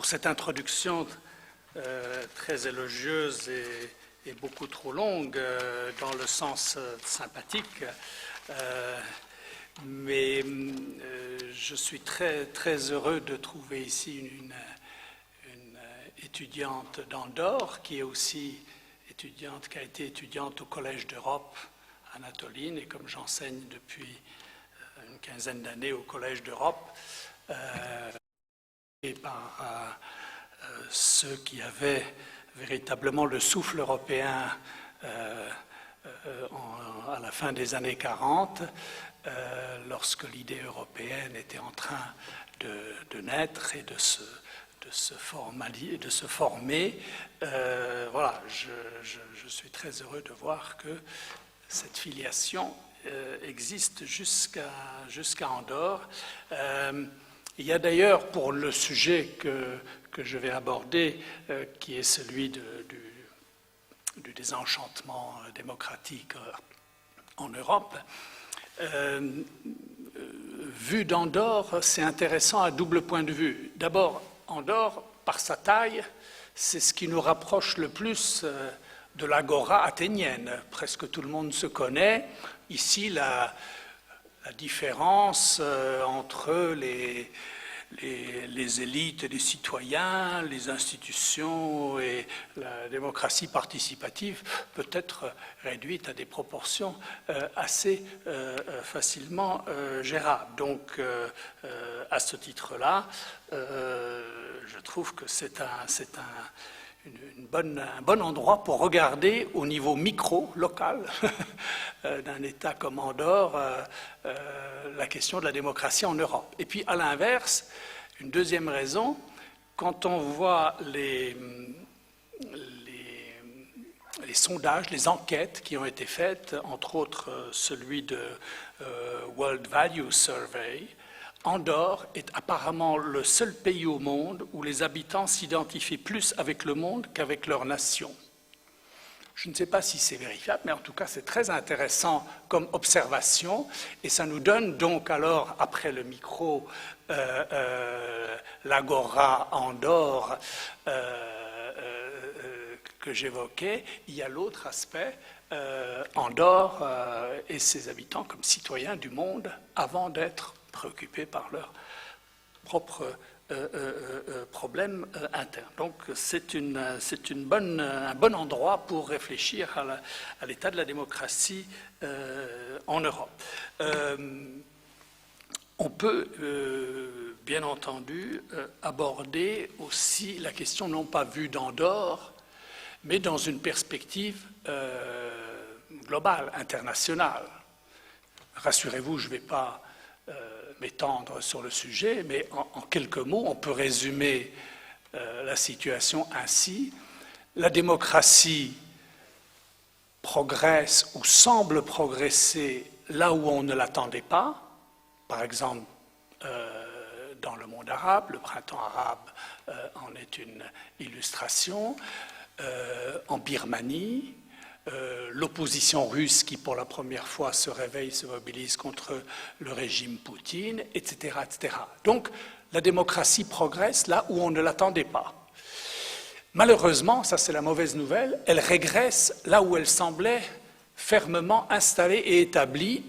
pour cette introduction très élogieuse et beaucoup trop longue dans le sens sympathique. Mais je suis très, très heureux de trouver ici une étudiante d'Andorre qui est aussi étudiante, qui a été étudiante au Collège d'Europe, Anatoline, et comme j'enseigne depuis une quinzaine d'années au Collège d'Europe, et par ceux qui avaient véritablement le souffle européen à la fin des années 40, lorsque l'idée européenne était en train de naître et de se former. Voilà, je suis très heureux de voir que cette filiation existe jusqu'à Andorre. Il y a d'ailleurs, pour le sujet que je vais aborder, qui est celui du désenchantement démocratique en Europe, vu d'Andorre, c'est intéressant à double point de vue. D'abord, Andorre, par sa taille, c'est ce qui nous rapproche le plus de l'agora athénienne. Presque tout le monde se connaît. Ici, la différence entre les élites et les citoyens, les institutions et la démocratie participative peut être réduite à des proportions assez facilement gérables. Donc, à ce titre-là, je trouve que c'est un bon endroit pour regarder au niveau micro, local, d'un État comme Andorre, la question de la démocratie en Europe. Et puis, à l'inverse, une deuxième raison, quand on voit les sondages, les enquêtes qui ont été faites, entre autres celui de World Value Survey, Andorre est apparemment le seul pays au monde où les habitants s'identifient plus avec le monde qu'avec leur nation. Je ne sais pas si c'est vérifiable, mais en tout cas c'est très intéressant comme observation, et ça nous donne donc alors, après le micro, l'agora Andorre que j'évoquais, il y a l'autre aspect, Andorre et ses habitants comme citoyens du monde avant d'être préoccupés par leurs propres problèmes internes. Donc c'est un bon endroit pour réfléchir à l'état de la démocratie en Europe. On peut bien entendu aborder aussi la question non pas vue d'Andorre, mais dans une perspective globale, internationale. Rassurez-vous, je ne vais pas m'étendre sur le sujet, mais en quelques mots, on peut résumer la situation ainsi. La démocratie progresse ou semble progresser là où on ne l'attendait pas. Par exemple, dans le monde arabe, le printemps arabe en est une illustration. En Birmanie, l'opposition russe qui pour la première fois se réveille, se mobilise contre le régime Poutine, etc., etc. Donc la démocratie progresse là où on ne l'attendait pas. Malheureusement, ça c'est la mauvaise nouvelle, elle régresse là où elle semblait fermement installée et établie,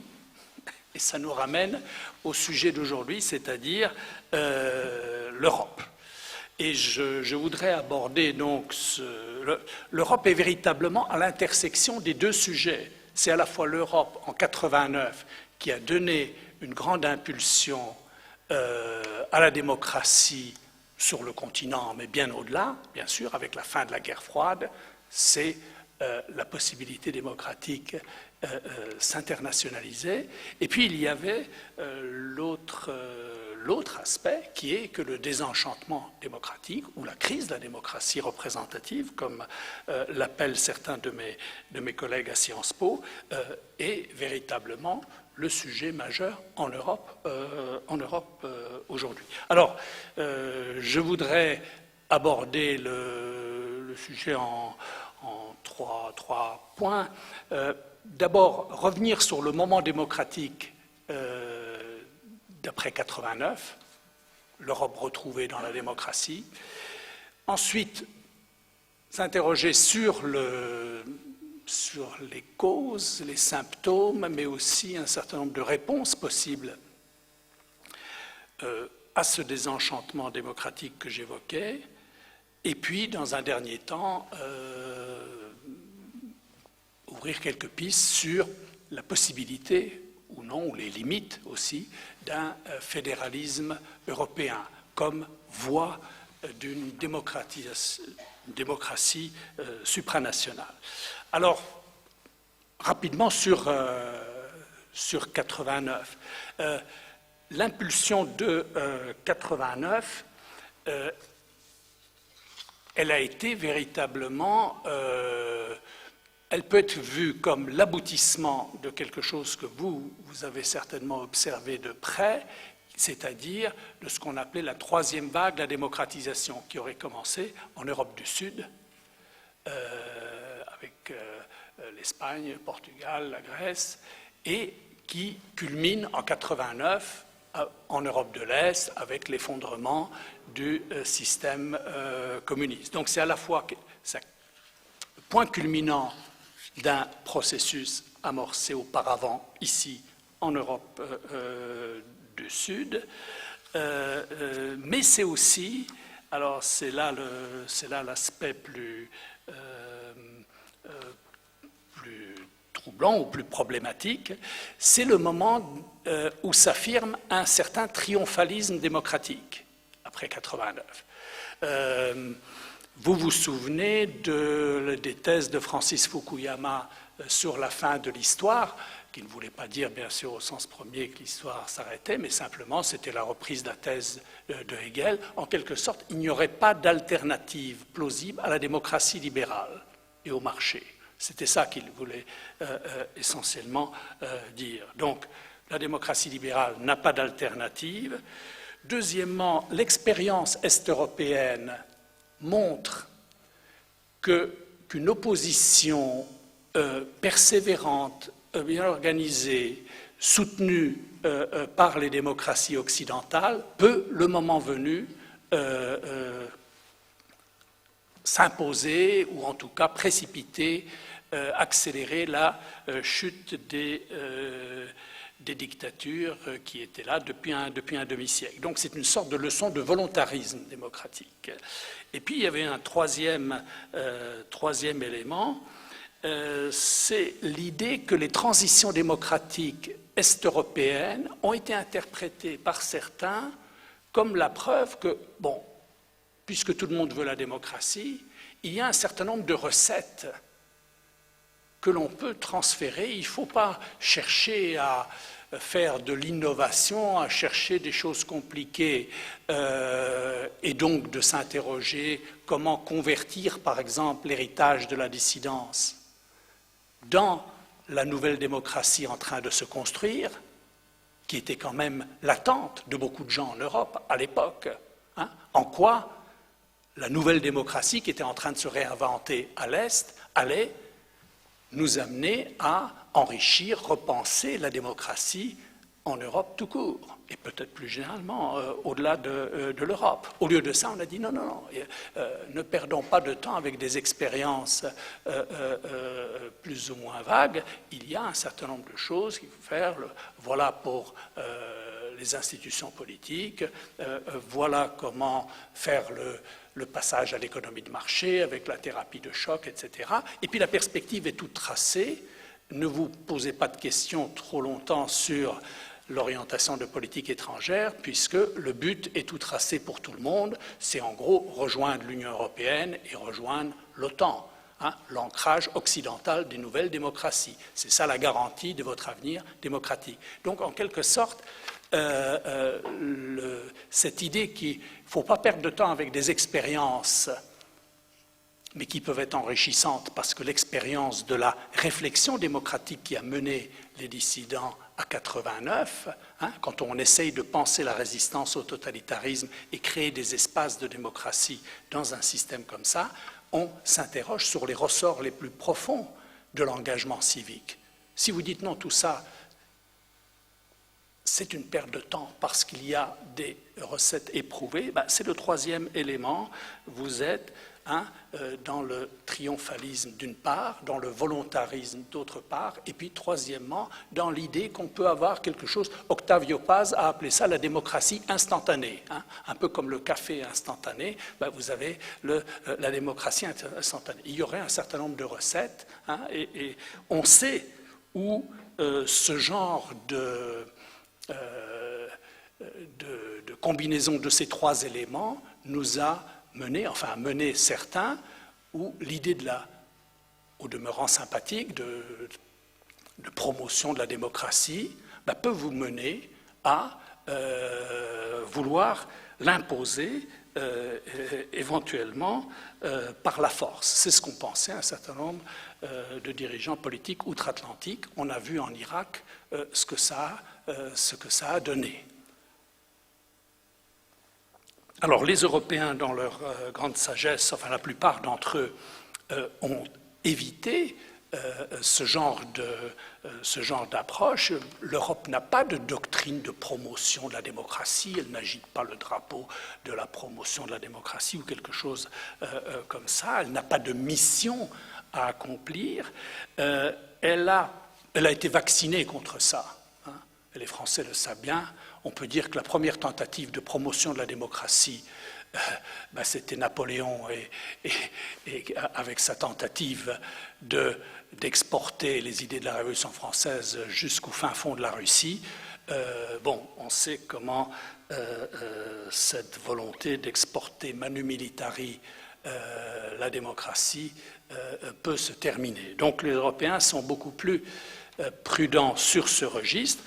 et ça nous ramène au sujet d'aujourd'hui, c'est-à-dire l'Europe. Et je voudrais aborder donc l'Europe est véritablement à l'intersection des deux sujets. C'est à la fois l'Europe en 89 qui a donné une grande impulsion à la démocratie sur le continent, mais bien au-delà, bien sûr, avec la fin de la guerre froide, c'est la possibilité démocratique s'internationaliser. Et puis il y avait l'autre aspect qui est que le désenchantement démocratique ou la crise de la démocratie représentative, comme l'appellent certains de mes collègues à Sciences Po, est véritablement le sujet majeur en Europe aujourd'hui. Alors, je voudrais aborder le sujet en trois points. D'abord, revenir sur le moment démocratique d'après 89, l'Europe retrouvée dans la démocratie. Ensuite, s'interroger sur les causes, les symptômes, mais aussi un certain nombre de réponses possibles à ce désenchantement démocratique que j'évoquais. Et puis, dans un dernier temps, ouvrir quelques pistes sur la possibilité, ou non, ou les limites aussi, d'un fédéralisme européen comme voie d'une démocratie supranationale. Alors, rapidement sur 89. L'impulsion de 89, elle a été véritablement, elle peut être vue comme l'aboutissement de quelque chose que vous avez certainement observé de près, c'est-à-dire de ce qu'on appelait la troisième vague de la démocratisation, qui aurait commencé en Europe du Sud, avec l'Espagne, le Portugal, la Grèce, et qui culmine en 89 en Europe de l'Est avec l'effondrement du système communiste. Donc c'est à la fois le point culminant d'un processus amorcé auparavant ici en Europe du Sud, mais c'est aussi, alors c'est là l'aspect plus troublant ou plus problématique, c'est le moment où s'affirme un certain triomphalisme démocratique, après 89. Vous vous souvenez des thèses de Francis Fukuyama sur la fin de l'histoire, qui ne voulait pas dire, bien sûr, au sens premier que l'histoire s'arrêtait, mais simplement c'était la reprise de la thèse de Hegel. En quelque sorte, il n'y aurait pas d'alternative plausible à la démocratie libérale et au marché. C'était ça qu'il voulait essentiellement dire. Donc, la démocratie libérale n'a pas d'alternative. Deuxièmement, l'expérience est-européenne montre qu'une opposition persévérante, bien organisée, soutenue par les démocraties occidentales, peut, le moment venu, s'imposer ou en tout cas précipiter, accélérer la chute des dictatures qui étaient là depuis un demi-siècle. Donc c'est une sorte de leçon de volontarisme démocratique. Et puis il y avait un troisième élément, c'est l'idée que les transitions démocratiques est-européennes ont été interprétées par certains comme la preuve que, bon, puisque tout le monde veut la démocratie, il y a un certain nombre de recettes que l'on peut transférer. Il ne faut pas chercher à faire de l'innovation, à chercher des choses compliquées et donc de s'interroger comment convertir, par exemple, l'héritage de la dissidence dans la nouvelle démocratie en train de se construire, qui était quand même l'attente de beaucoup de gens en Europe à l'époque. Hein, en quoi la nouvelle démocratie qui était en train de se réinventer à l'Est allait nous amener à enrichir, repenser la démocratie en Europe tout court, et peut-être plus généralement au-delà de l'Europe. Au lieu de ça, on a dit non, ne perdons pas de temps avec des expériences plus ou moins vagues. Il y a un certain nombre de choses qu'il faut faire. Voilà pour les institutions politiques, voilà comment faire le passage à l'économie de marché avec la thérapie de choc, etc. Et puis la perspective est toute tracée. Ne vous posez pas de questions trop longtemps sur l'orientation de politique étrangère, puisque le but est tout tracé pour tout le monde. C'est en gros rejoindre l'Union européenne et rejoindre l'OTAN, hein, l'ancrage occidental des nouvelles démocraties. C'est ça la garantie de votre avenir démocratique. Donc en quelque sorte, cette idée qu'il ne faut pas perdre de temps avec des expériences, mais qui peuvent être enrichissantes, parce que l'expérience de la réflexion démocratique qui a mené les dissidents à 89, hein, quand on essaye de penser la résistance au totalitarisme et créer des espaces de démocratie dans un système comme ça, on s'interroge sur les ressorts les plus profonds de l'engagement civique. Si vous dites non, tout ça, c'est une perte de temps parce qu'il y a des recettes éprouvées, c'est le troisième élément. Vous êtes dans le triomphalisme d'une part, dans le volontarisme d'autre part, et puis troisièmement, dans l'idée qu'on peut avoir quelque chose, Octavio Paz a appelé ça la démocratie instantanée, un peu comme le café instantané, vous avez la démocratie instantanée. Il y aurait un certain nombre de recettes, et on sait où ce genre de combinaison de ces trois éléments nous a mené certains, où l'idée au demeurant sympathique, de promotion de la démocratie, peut vous mener à vouloir l'imposer éventuellement par la force. C'est ce qu'ont pensé un certain nombre de dirigeants politiques outre-Atlantique. On a vu en Irak ce que ça a donné. Alors, les Européens, dans leur grande sagesse, enfin la plupart d'entre eux, ont évité ce genre d'approche. L'Europe n'a pas de doctrine de promotion de la démocratie, elle n'agite pas le drapeau de la promotion de la démocratie ou quelque chose comme ça, elle n'a pas de mission à accomplir. Elle a été vaccinée contre ça. Et les Français le savent bien. On peut dire que la première tentative de promotion de la démocratie, c'était Napoléon et avec sa tentative d'exporter les idées de la Révolution française jusqu'au fin fond de la Russie. On sait comment cette volonté d'exporter manu militari la démocratie peut se terminer. Donc les Européens sont beaucoup plus prudents sur ce registre.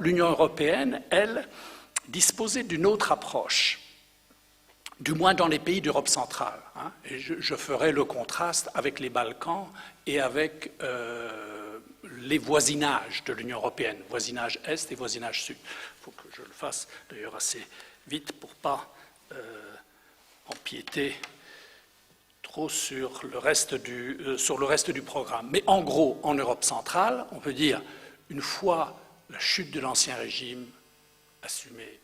L'Union européenne, elle, disposait d'une autre approche, du moins dans les pays d'Europe centrale. Et je ferai le contraste avec les Balkans et avec les voisinages de l'Union européenne, voisinage Est et voisinage Sud. Il faut que je le fasse d'ailleurs assez vite pour ne pas empiéter trop sur le reste du programme. Mais en gros, en Europe centrale, on peut dire, une fois la chute de l'Ancien Régime assumée,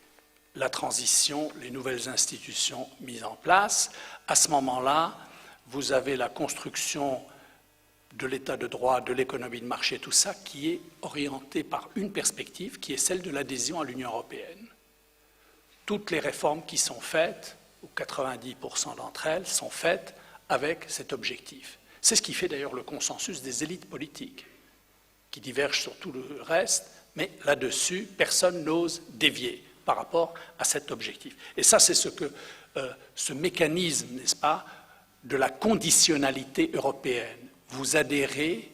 la transition, les nouvelles institutions mises en place, à ce moment-là, vous avez la construction de l'état de droit, de l'économie de marché, tout ça, qui est orienté par une perspective, qui est celle de l'adhésion à l'Union européenne. Toutes les réformes qui sont faites, ou 90% d'entre elles, sont faites avec cet objectif. C'est ce qui fait d'ailleurs le consensus des élites politiques, qui divergent sur tout le reste, mais là-dessus, personne n'ose dévier par rapport à cet objectif. Et ça, c'est ce mécanisme, n'est-ce pas, de la conditionnalité européenne. Vous adhérez,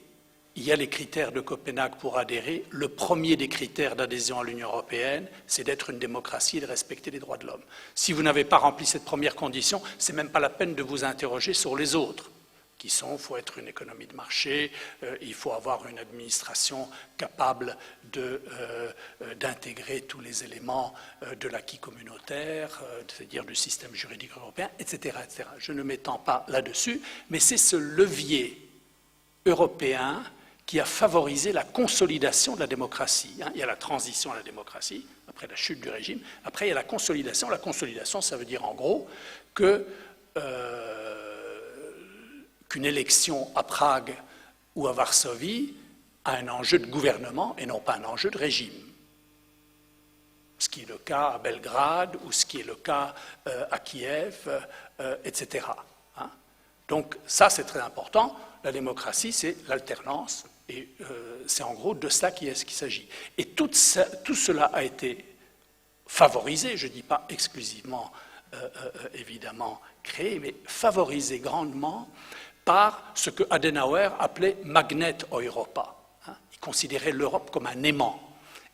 il y a les critères de Copenhague pour adhérer. Le premier des critères d'adhésion à l'Union européenne, c'est d'être une démocratie et de respecter les droits de l'homme. Si vous n'avez pas rempli cette première condition, ce n'est même pas la peine de vous interroger sur les autres, qui sont, il faut être une économie de marché, il faut avoir une administration capable d'intégrer tous les éléments de l'acquis communautaire, c'est-à-dire du système juridique européen, etc., etc. Je ne m'étends pas là-dessus, mais c'est ce levier européen qui a favorisé la consolidation de la démocratie. Il y a la transition à la démocratie, après la chute du régime. Après, il y a la consolidation. La consolidation, ça veut dire en gros qu'une élection à Prague ou à Varsovie a un enjeu de gouvernement et non pas un enjeu de régime. Ce qui est le cas à Belgrade ou ce qui est le cas à Kiev, etc. Donc ça, c'est très important. La démocratie, c'est l'alternance et c'est en gros de ça qu'il s'agit. Et tout cela a été favorisé, je ne dis pas exclusivement, évidemment, créé, mais favorisé grandement par ce que Adenauer appelait Magnet Europa. Il considérait l'Europe comme un aimant.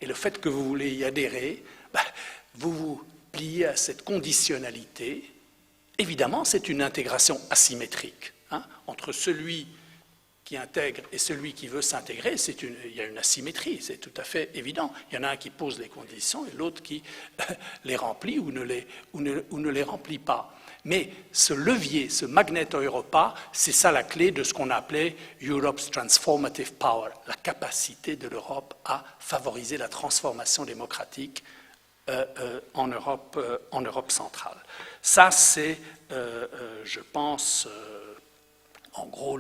Et le fait que vous voulez y adhérer, vous vous pliez à cette conditionnalité. Évidemment, c'est une intégration asymétrique. Entre celui qui intègre et celui qui veut s'intégrer, il y a une asymétrie, c'est tout à fait évident. Il y en a un qui pose les conditions et l'autre qui les remplit ou ne les remplit pas. Mais ce levier, ce Magneto Europa, c'est ça la clé de ce qu'on appelait Europe's Transformative Power, la capacité de l'Europe à favoriser la transformation démocratique en Europe centrale. Ça, c'est, je pense, en gros,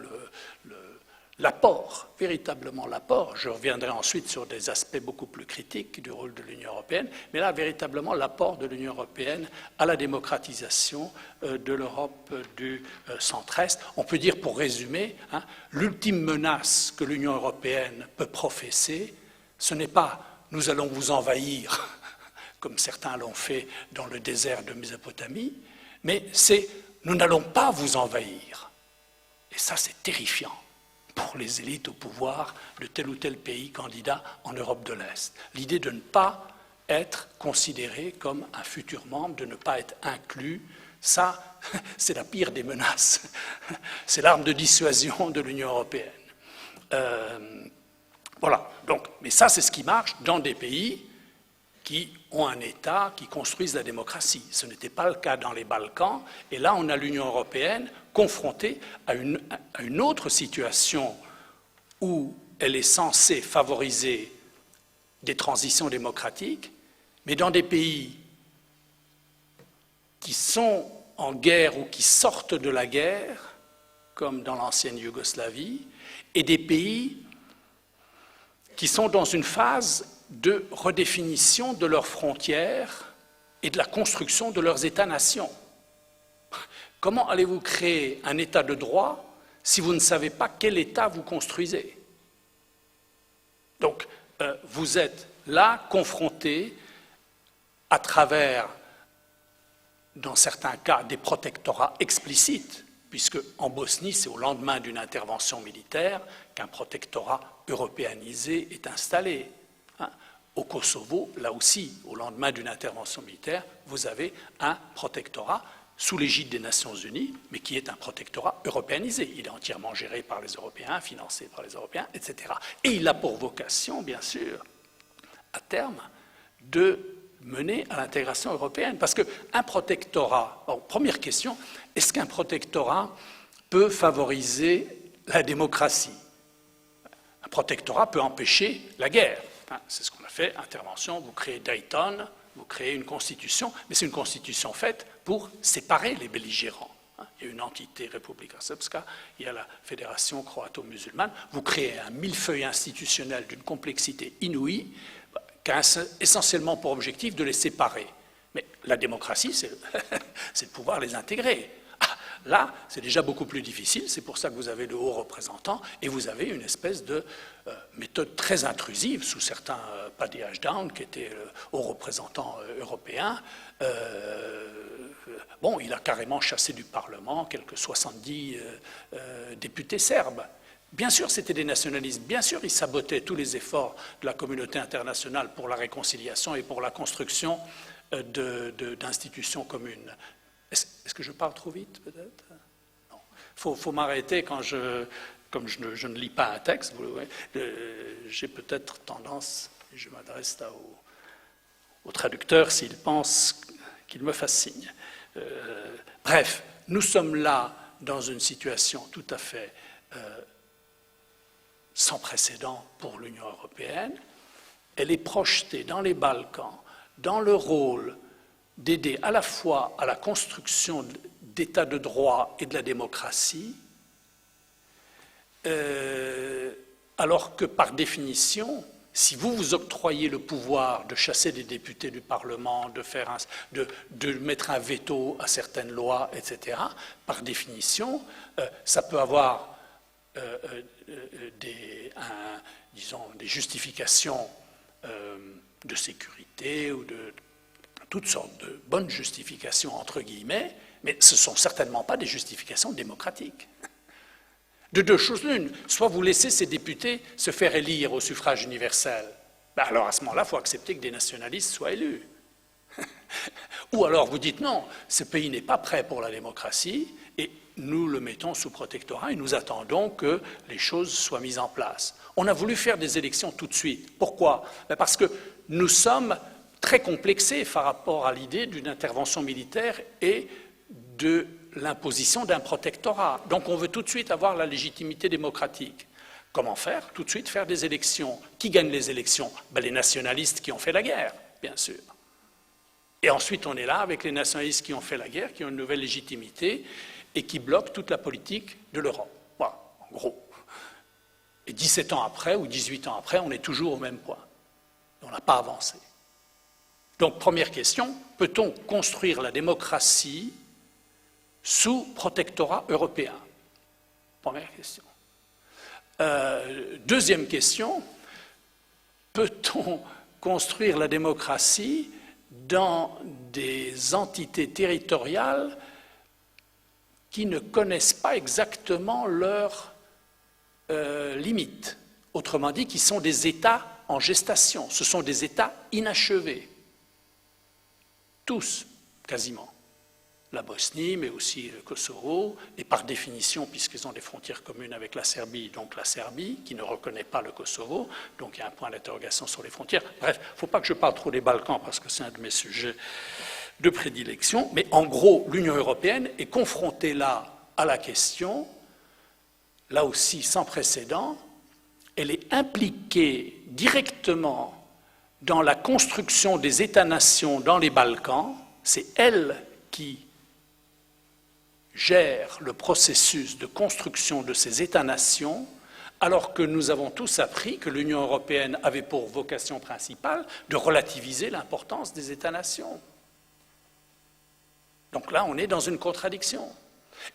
l'apport, véritablement l'apport. Je reviendrai ensuite sur des aspects beaucoup plus critiques du rôle de l'Union européenne, mais là, véritablement, l'apport de l'Union européenne à la démocratisation de l'Europe du centre-est. On peut dire, pour résumer, hein, l'ultime menace que l'Union européenne peut professer, ce n'est pas « nous allons vous envahir », comme certains l'ont fait dans le désert de Mésopotamie, mais c'est « nous n'allons pas vous envahir ». Et ça, c'est terrifiant pour les élites au pouvoir de tel ou tel pays candidat en Europe de l'Est. L'idée de ne pas être considéré comme un futur membre, de ne pas être inclus, ça, c'est la pire des menaces. C'est l'arme de dissuasion de l'Union européenne. Voilà. Donc, mais ça, c'est ce qui marche dans des pays qui ont un État, qui construisent la démocratie. Ce n'était pas le cas dans les Balkans, et là on a l'Union européenne confrontée à une autre situation où elle est censée favoriser des transitions démocratiques, mais dans des pays qui sont en guerre ou qui sortent de la guerre, comme dans l'ancienne Yougoslavie, et des pays qui sont dans une phase de redéfinition de leurs frontières et de la construction de leurs États-nations. Comment allez-vous créer un État de droit si vous ne savez pas quel État vous construisez? Donc, vous êtes là confronté à travers, dans certains cas, des protectorats explicites, puisque en Bosnie, c'est au lendemain d'une intervention militaire qu'un protectorat européanisé est installé. Au Kosovo, là aussi, au lendemain d'une intervention militaire, vous avez un protectorat sous l'égide des Nations Unies, mais qui est un protectorat européanisé. Il est entièrement géré par les Européens, financé par les Européens, etc. Et il a pour vocation, bien sûr, à terme, de mener à l'intégration européenne. Parce qu'un protectorat, bon, première question, est-ce qu'un protectorat peut favoriser la démocratie? Un protectorat peut empêcher la guerre. C'est ce qu'on a fait, intervention, vous créez Dayton, vous créez une constitution, mais c'est une constitution faite pour séparer les belligérants. Il y a une entité Republika Srpska, il y a la Fédération croato-musulmane, vous créez un millefeuille institutionnel d'une complexité inouïe, qui a essentiellement pour objectif de les séparer. Mais la démocratie, c'est de pouvoir les intégrer. Là, c'est déjà beaucoup plus difficile, c'est pour ça que vous avez le haut représentant et vous avez une espèce de méthode très intrusive sous certains Paddy Ashdown, qui était le haut représentant européen. Bon, il a carrément chassé du Parlement quelques 70 députés serbes. Bien sûr, c'était des nationalistes, bien sûr, ils sabotaient tous les efforts de la communauté internationale pour la réconciliation et pour la construction d'institutions communes. Est-ce que je parle trop vite, peut-être? Non. Faut m'arrêter quand comme je ne lis pas un texte, j'ai peut-être tendance, et je m'adresse là au traducteur s'il pense qu'il me fasse signe. Bref, nous sommes là dans une situation tout à fait sans précédent pour l'Union européenne. Elle est projetée dans les Balkans, dans le rôle d'aider à la fois à la construction d'états de droit et de la démocratie, alors que par définition, si vous vous octroyez le pouvoir de chasser des députés du Parlement, de mettre un veto à certaines lois, etc., par définition, ça peut avoir disons, des justifications de sécurité ou de toutes sortes de bonnes justifications, entre guillemets, mais ce ne sont certainement pas des justifications démocratiques. De deux choses l'une, soit vous laissez ces députés se faire élire au suffrage universel, ben alors à ce moment-là, il faut accepter que des nationalistes soient élus. Ou alors vous dites non, ce pays n'est pas prêt pour la démocratie, et nous le mettons sous protectorat et nous attendons que les choses soient mises en place. On a voulu faire des élections tout de suite. Pourquoi? Ben parce que nous sommes très complexés par rapport à l'idée d'une intervention militaire et de l'imposition d'un protectorat. Donc on veut tout de suite avoir la légitimité démocratique. Comment faire? Tout de suite faire des élections. Qui gagne les élections? Ben, les nationalistes qui ont fait la guerre, bien sûr. Et ensuite on est là avec les nationalistes qui ont fait la guerre, qui ont une nouvelle légitimité et qui bloquent toute la politique de l'Europe. Voilà, en gros. Et 17 ans après, ou 18 ans après, on est toujours au même point. On n'a pas avancé. Donc, première question, peut-on construire la démocratie sous protectorat européen? Première question. Deuxième question, peut-on construire la démocratie dans des entités territoriales qui ne connaissent pas exactement leurs limites? Autrement dit, qui sont des États en gestation, ce sont des États inachevés. Tous, quasiment. La Bosnie, mais aussi le Kosovo, et par définition, puisqu'ils ont des frontières communes avec la Serbie, donc la Serbie, qui ne reconnaît pas le Kosovo, donc il y a un point d'interrogation sur les frontières. Bref, il ne faut pas que je parle trop des Balkans, parce que c'est un de mes sujets de prédilection, mais en gros, l'Union européenne est confrontée là à la question, là aussi sans précédent, elle est impliquée directement dans la construction des États-nations dans les Balkans, c'est elle qui gère le processus de construction de ces États-nations, alors que nous avons tous appris que l'Union européenne avait pour vocation principale de relativiser l'importance des États-nations. Donc là, on est dans une contradiction.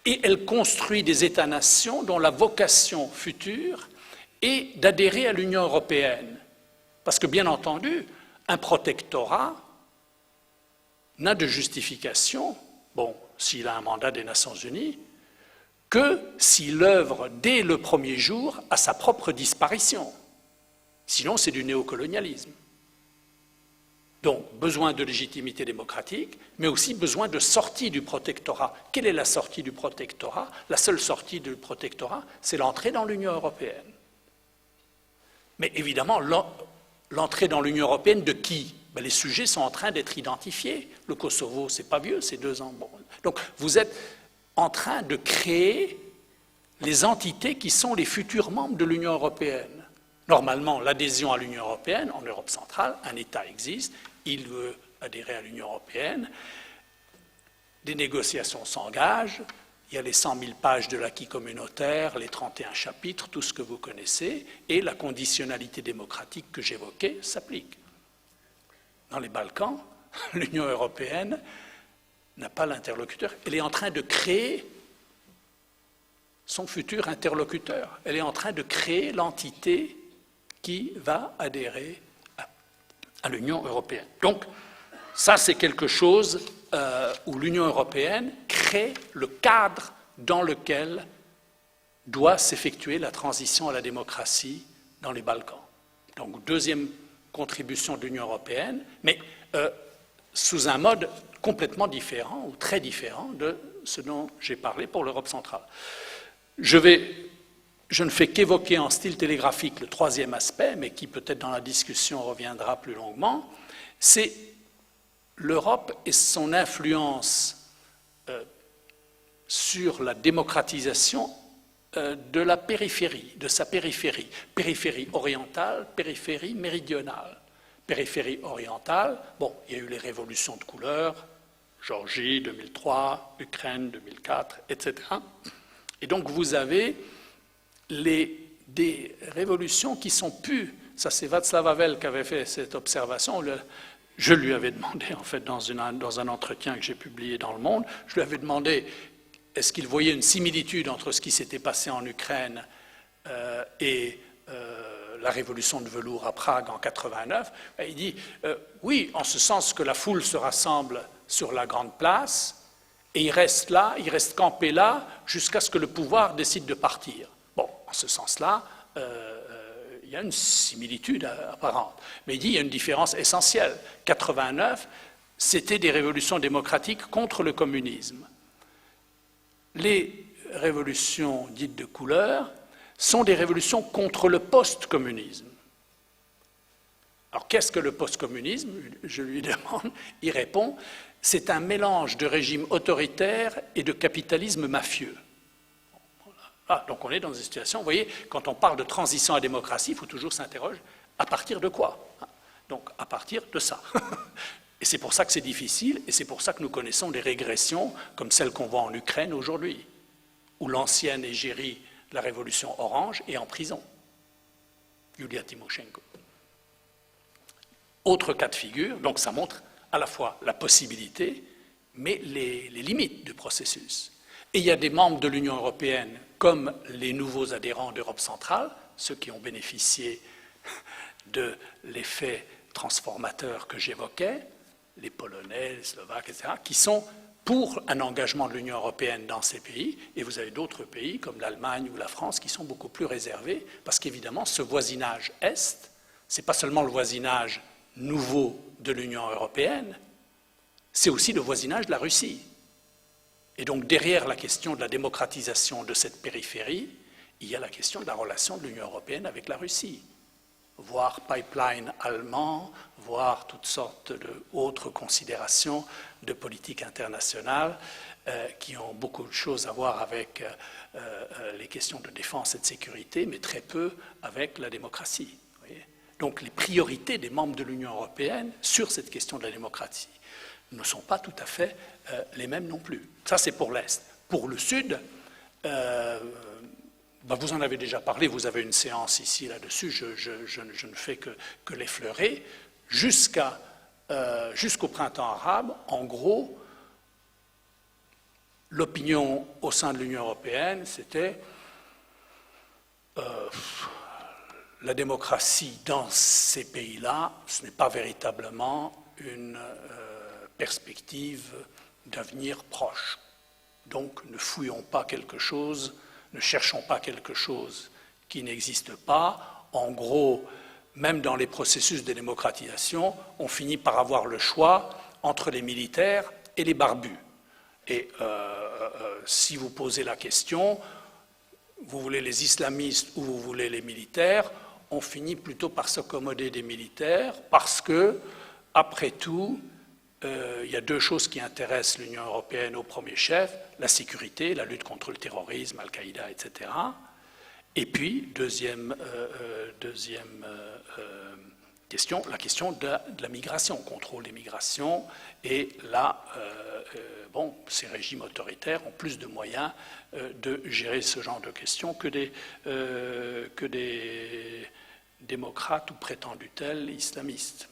Et elle construit des États-nations dont la vocation future est d'adhérer à l'Union européenne. Parce que, bien entendu, un protectorat n'a de justification, bon, s'il a un mandat des Nations Unies, que s'il œuvre dès le premier jour à sa propre disparition. Sinon, c'est du néocolonialisme. Donc, besoin de légitimité démocratique, mais aussi besoin de sortie du protectorat. Quelle est la sortie du protectorat? La seule sortie du protectorat, c'est l'entrée dans l'Union européenne. Mais évidemment, l'entrée dans l'Union européenne de qui? Ben, les sujets sont en train d'être identifiés. Le Kosovo, c'est pas vieux, c'est 2 ans. Bon. Donc, vous êtes en train de créer les entités qui sont les futurs membres de l'Union européenne. Normalement, l'adhésion à l'Union européenne, en Europe centrale, un État existe, il veut adhérer à l'Union européenne, des négociations s'engagent, il y a les 100 000 pages de l'acquis communautaire, les 31 chapitres, tout ce que vous connaissez, et la conditionnalité démocratique que j'évoquais s'applique. Dans les Balkans, l'Union européenne n'a pas l'interlocuteur. Elle est en train de créer son futur interlocuteur. Elle est en train de créer l'entité qui va adhérer à l'Union européenne. Donc, ça, c'est quelque chose où l'Union européenne crée le cadre dans lequel doit s'effectuer la transition à la démocratie dans les Balkans. Donc, deuxième contribution de l'Union européenne, mais sous un mode complètement différent ou très différent de ce dont j'ai parlé pour l'Europe centrale. Je ne fais qu'évoquer en style télégraphique le troisième aspect, mais qui peut-être dans la discussion reviendra plus longuement, c'est l'Europe et son influence sur la démocratisation de la périphérie, de sa périphérie. Périphérie orientale, périphérie méridionale. Périphérie orientale, bon, il y a eu les révolutions de couleur, Géorgie 2003, Ukraine 2004, etc. Et donc vous avez des révolutions qui sont plus, ça c'est Václav Havel qui avait fait cette observation, je lui avais demandé en fait dans un entretien que j'ai publié dans Le Monde, je lui avais demandé est-ce qu'il voyait une similitude entre ce qui s'était passé en Ukraine et la révolution de velours à Prague en 89, il dit oui, en ce sens que la foule se rassemble sur la grande place et il reste là, il reste campé là jusqu'à ce que le pouvoir décide de partir. Bon, en ce sens-là, il y a une similitude apparente. Mais il dit il y a une différence essentielle. 89, c'était des révolutions démocratiques contre le communisme. Les révolutions dites de couleur sont des révolutions contre le post-communisme. Alors qu'est-ce que le postcommunisme? Je lui demande, il répond, c'est un mélange de régime autoritaire et de capitalisme mafieux. Ah, donc on est dans une situation, vous voyez, quand on parle de transition à la démocratie, il faut toujours s'interroger, à partir de quoi? Donc à partir de ça. Et c'est pour ça que c'est difficile, et c'est pour ça que nous connaissons des régressions comme celles qu'on voit en Ukraine aujourd'hui, où l'ancienne égérie de la révolution orange est en prison, Yulia Tymoshenko. Autre cas de figure, donc ça montre à la fois la possibilité, mais les limites du processus. Et il y a des membres de l'Union européenne, comme les nouveaux adhérents d'Europe centrale, ceux qui ont bénéficié de l'effet transformateur que j'évoquais, les Polonais, les Slovaques, etc., qui sont pour un engagement de l'Union européenne dans ces pays, et vous avez d'autres pays comme l'Allemagne ou la France qui sont beaucoup plus réservés, parce qu'évidemment, ce voisinage Est, ce n'est pas seulement le voisinage nouveau de l'Union européenne, c'est aussi le voisinage de la Russie. Et donc derrière la question de la démocratisation de cette périphérie, il y a la question de la relation de l'Union européenne avec la Russie, voire pipeline allemand, voire toutes sortes d'autres considérations de politique internationale qui ont beaucoup de choses à voir avec les questions de défense et de sécurité, mais très peu avec la démocratie. Donc les priorités des membres de l'Union européenne sur cette question de la démocratie ne sont pas tout à fait les mêmes non plus. Ça, c'est pour l'Est. Pour le Sud, vous en avez déjà parlé, vous avez une séance ici là-dessus, je ne fais que l'effleurer. Jusqu'au printemps arabe, en gros, l'opinion au sein de l'Union européenne, c'était la démocratie dans ces pays-là, ce n'est pas véritablement une perspective d'avenir proche. Donc ne fouillons pas quelque chose, ne cherchons pas quelque chose qui n'existe pas. En gros, même dans les processus de démocratisation, on finit par avoir le choix entre les militaires et les barbus. Et si vous posez la question, vous voulez les islamistes ou vous voulez les militaires, on finit plutôt par s'accommoder des militaires parce que, après tout, il y a deux choses qui intéressent l'Union européenne au premier chef, la sécurité, la lutte contre le terrorisme, Al-Qaïda, etc. Et puis, deuxième question, la question de la migration, contrôle des migrations. Et là, ces régimes autoritaires ont plus de moyens de gérer ce genre de questions que des démocrates ou prétendus tels islamistes.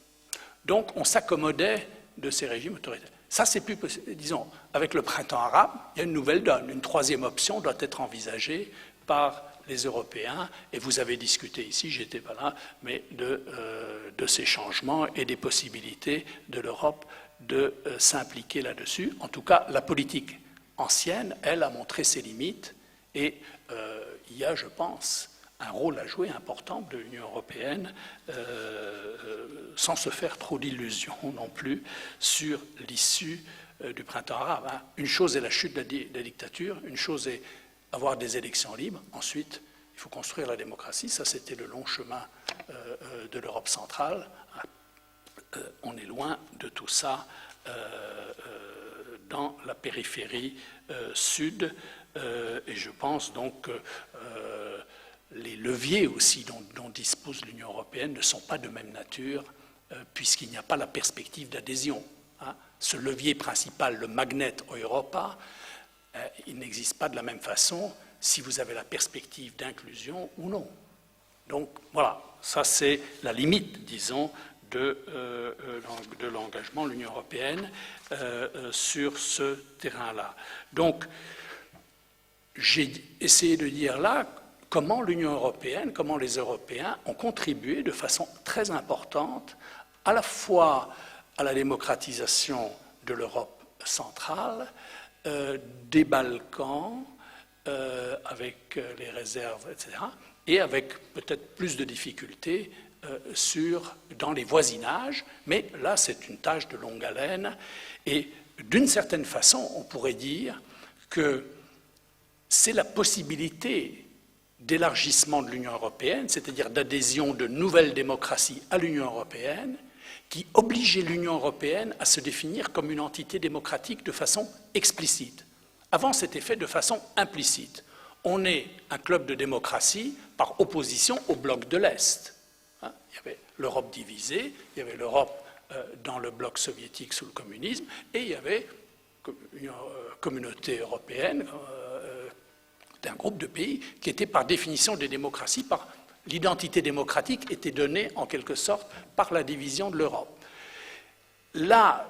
Donc, on s'accommodait de ces régimes autoritaires. Ça, c'est plus possible. Disons, avec le printemps arabe, il y a une nouvelle donne. Une troisième option doit être envisagée par les Européens, et vous avez discuté ici, j'étais pas là, mais de ces changements et des possibilités de l'Europe de s'impliquer là-dessus. En tout cas, la politique ancienne, elle, a montré ses limites, et il y a, je pense, un rôle à jouer important de l'Union européenne, sans se faire trop d'illusions non plus sur l'issue du printemps arabe. Une chose est la chute de la dictature, une chose est avoir des élections libres, ensuite il faut construire la démocratie, ça c'était le long chemin de l'Europe centrale. On est loin de tout ça dans la périphérie sud, et je pense donc que les leviers aussi dont dispose l'Union européenne ne sont pas de même nature, puisqu'il n'y a pas la perspective d'adhésion. Ce levier principal, le Magnet Europa, il n'existe pas de la même façon si vous avez la perspective d'inclusion ou non. Donc voilà, ça c'est la limite, disons, de l'engagement de l'Union européenne sur ce terrain-là. Donc, j'ai essayé de dire là comment l'Union européenne, comment les Européens ont contribué de façon très importante à la fois à la démocratisation de l'Europe centrale, des Balkans, avec les réserves, etc., et avec peut-être plus de difficultés dans les voisinages, mais là c'est une tâche de longue haleine, et d'une certaine façon on pourrait dire que c'est la possibilité d'élargissement de l'Union européenne, c'est-à-dire d'adhésion de nouvelles démocraties à l'Union européenne, qui obligeait l'Union européenne à se définir comme une entité démocratique de façon explicite. Avant, c'était fait de façon implicite. On est un club de démocratie par opposition au bloc de l'Est. Il y avait l'Europe divisée, il y avait l'Europe dans le bloc soviétique sous le communisme, et il y avait une communauté européenne d'un groupe de pays qui étaient par définition des démocraties, par l'identité démocratique était donnée en quelque sorte par la division de l'Europe. La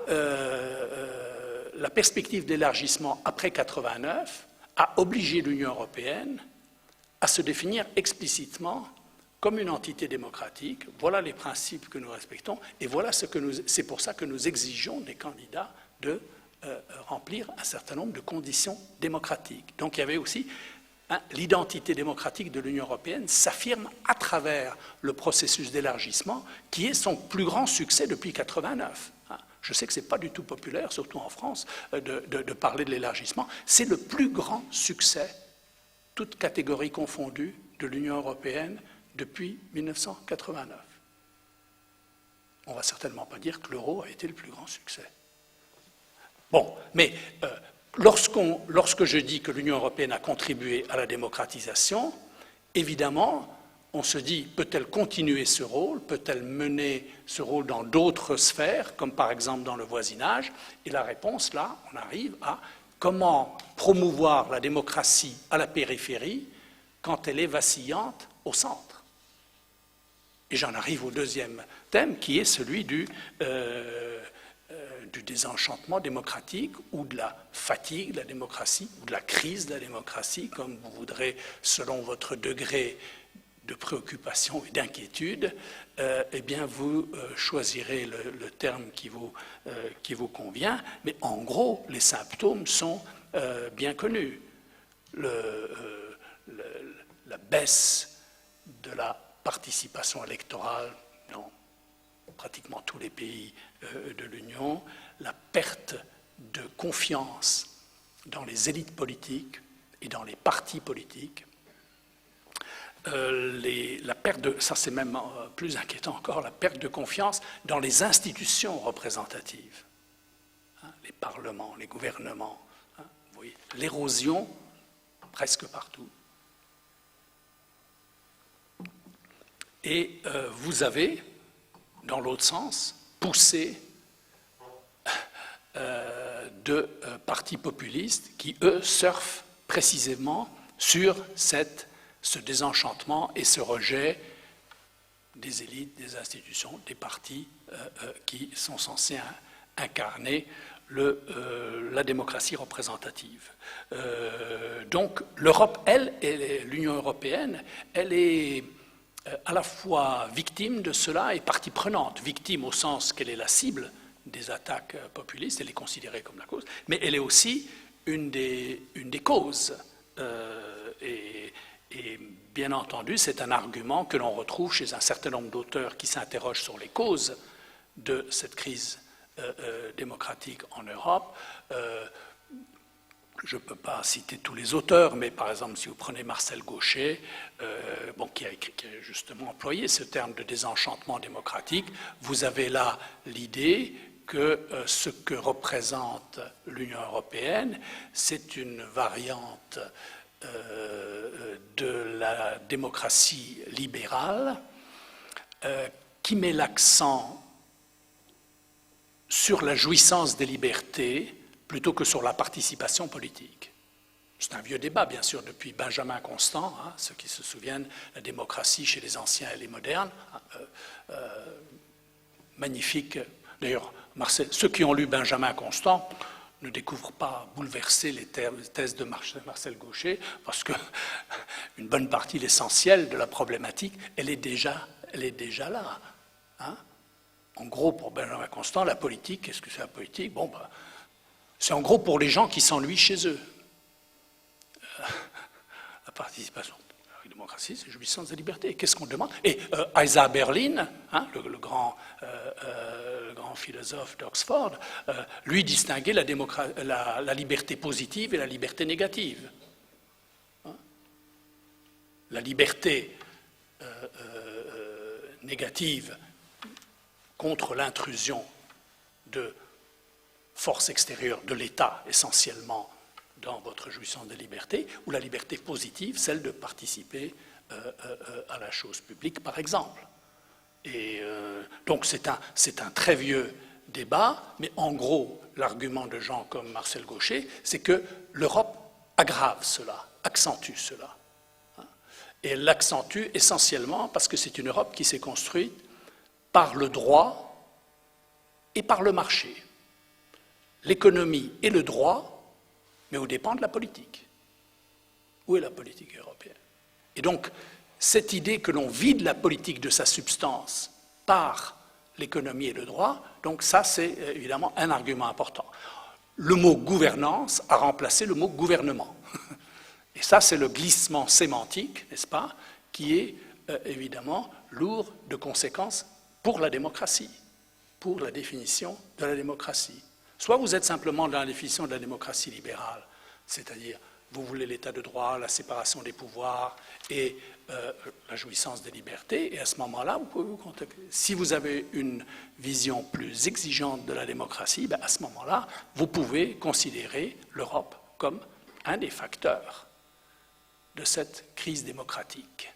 perspective d'élargissement après 1989 a obligé l'Union européenne à se définir explicitement comme une entité démocratique. Voilà les principes que nous respectons et voilà c'est pour ça que nous exigeons des candidats de remplir un certain nombre de conditions démocratiques. Donc il y avait aussi l'identité démocratique de l'Union européenne s'affirme à travers le processus d'élargissement qui est son plus grand succès depuis 1989. Je sais que ce n'est pas du tout populaire, surtout en France, de parler de l'élargissement. C'est le plus grand succès, toutes catégories confondues, de l'Union européenne depuis 1989. On ne va certainement pas dire que l'euro a été le plus grand succès. Bon, mais lorsque je dis que l'Union européenne a contribué à la démocratisation, évidemment, on se dit, peut-elle continuer ce rôle? Peut-elle mener ce rôle dans d'autres sphères, comme par exemple dans le voisinage? Et la réponse, là, on arrive à comment promouvoir la démocratie à la périphérie quand elle est vacillante au centre. Et j'en arrive au deuxième thème, qui est celui du désenchantement démocratique ou de la fatigue de la démocratie ou de la crise de la démocratie, comme vous voudrez, selon votre degré de préoccupation et d'inquiétude, eh bien vous choisirez le terme qui vous convient, mais en gros, les symptômes sont bien connus. La baisse de la participation électorale dans pratiquement tous les pays de l'Union, la perte de confiance dans les élites politiques et dans les partis politiques, la perte de, ça c'est même plus inquiétant encore, la perte de confiance dans les institutions représentatives, les parlements, les gouvernements, vous voyez, l'érosion presque partout. Et vous avez, dans l'autre sens, poussé de partis populistes qui, eux, surfent précisément sur ce désenchantement et ce rejet des élites, des institutions, des partis qui sont censés incarner la démocratie représentative. Donc l'Europe, elle, l'Union européenne, elle est à la fois victime de cela et partie prenante. Victime au sens qu'elle est la cible des attaques populistes, elle est considérée comme la cause, mais elle est aussi une des causes. Et bien entendu, c'est un argument que l'on retrouve chez un certain nombre d'auteurs qui s'interrogent sur les causes de cette crise démocratique en Europe. Je ne peux pas citer tous les auteurs, mais par exemple, si vous prenez Marcel Gauchet, qui a justement employé ce terme de désenchantement démocratique, vous avez là l'idée que ce que représente l'Union européenne, c'est une variante de la démocratie libérale qui met l'accent sur la jouissance des libertés plutôt que sur la participation politique. C'est un vieux débat, bien sûr, depuis Benjamin Constant, ceux qui se souviennent, la démocratie chez les anciens et les modernes, magnifique. D'ailleurs, ceux qui ont lu Benjamin Constant ne découvrent pas bouleverser les thèses de Marcel Gauchet, parce qu'une bonne partie, l'essentiel de la problématique, elle est déjà là. En gros, pour Benjamin Constant, la politique, qu'est-ce que c'est la politique? C'est en gros pour les gens qui s'ennuient chez eux. La participation. La démocratie, c'est jouissance de liberté. Qu'est-ce qu'on demande? Et Isaiah Berlin, le grand philosophe d'Oxford, lui distinguait la liberté positive et la liberté négative. la liberté négative contre l'intrusion de forces extérieures de l'État, essentiellement dans votre jouissance de liberté, ou la liberté positive, celle de participer à la chose publique, par exemple. Et donc c'est un très vieux débat, mais en gros, l'argument de gens comme Marcel Gauchet, c'est que l'Europe aggrave cela, accentue cela. Et elle l'accentue essentiellement parce que c'est une Europe qui s'est construite par le droit et par le marché. L'économie et le droit, mais aux dépens de la politique. Où est la politique européenne? Et donc, cette idée que l'on vide la politique de sa substance par l'économie et le droit, donc ça, c'est évidemment un argument important. Le mot gouvernance a remplacé le mot gouvernement. Et ça, c'est le glissement sémantique, n'est-ce pas, qui est évidemment lourd de conséquences pour la démocratie, pour la définition de la démocratie. Soit vous êtes simplement dans la définition de la démocratie libérale, c'est-à-dire vous voulez l'état de droit, la séparation des pouvoirs et la jouissance des libertés, et à ce moment-là, vous pouvez vous contacter. Si vous avez une vision plus exigeante de la démocratie, ben à ce moment-là, vous pouvez considérer l'Europe comme un des facteurs de cette crise démocratique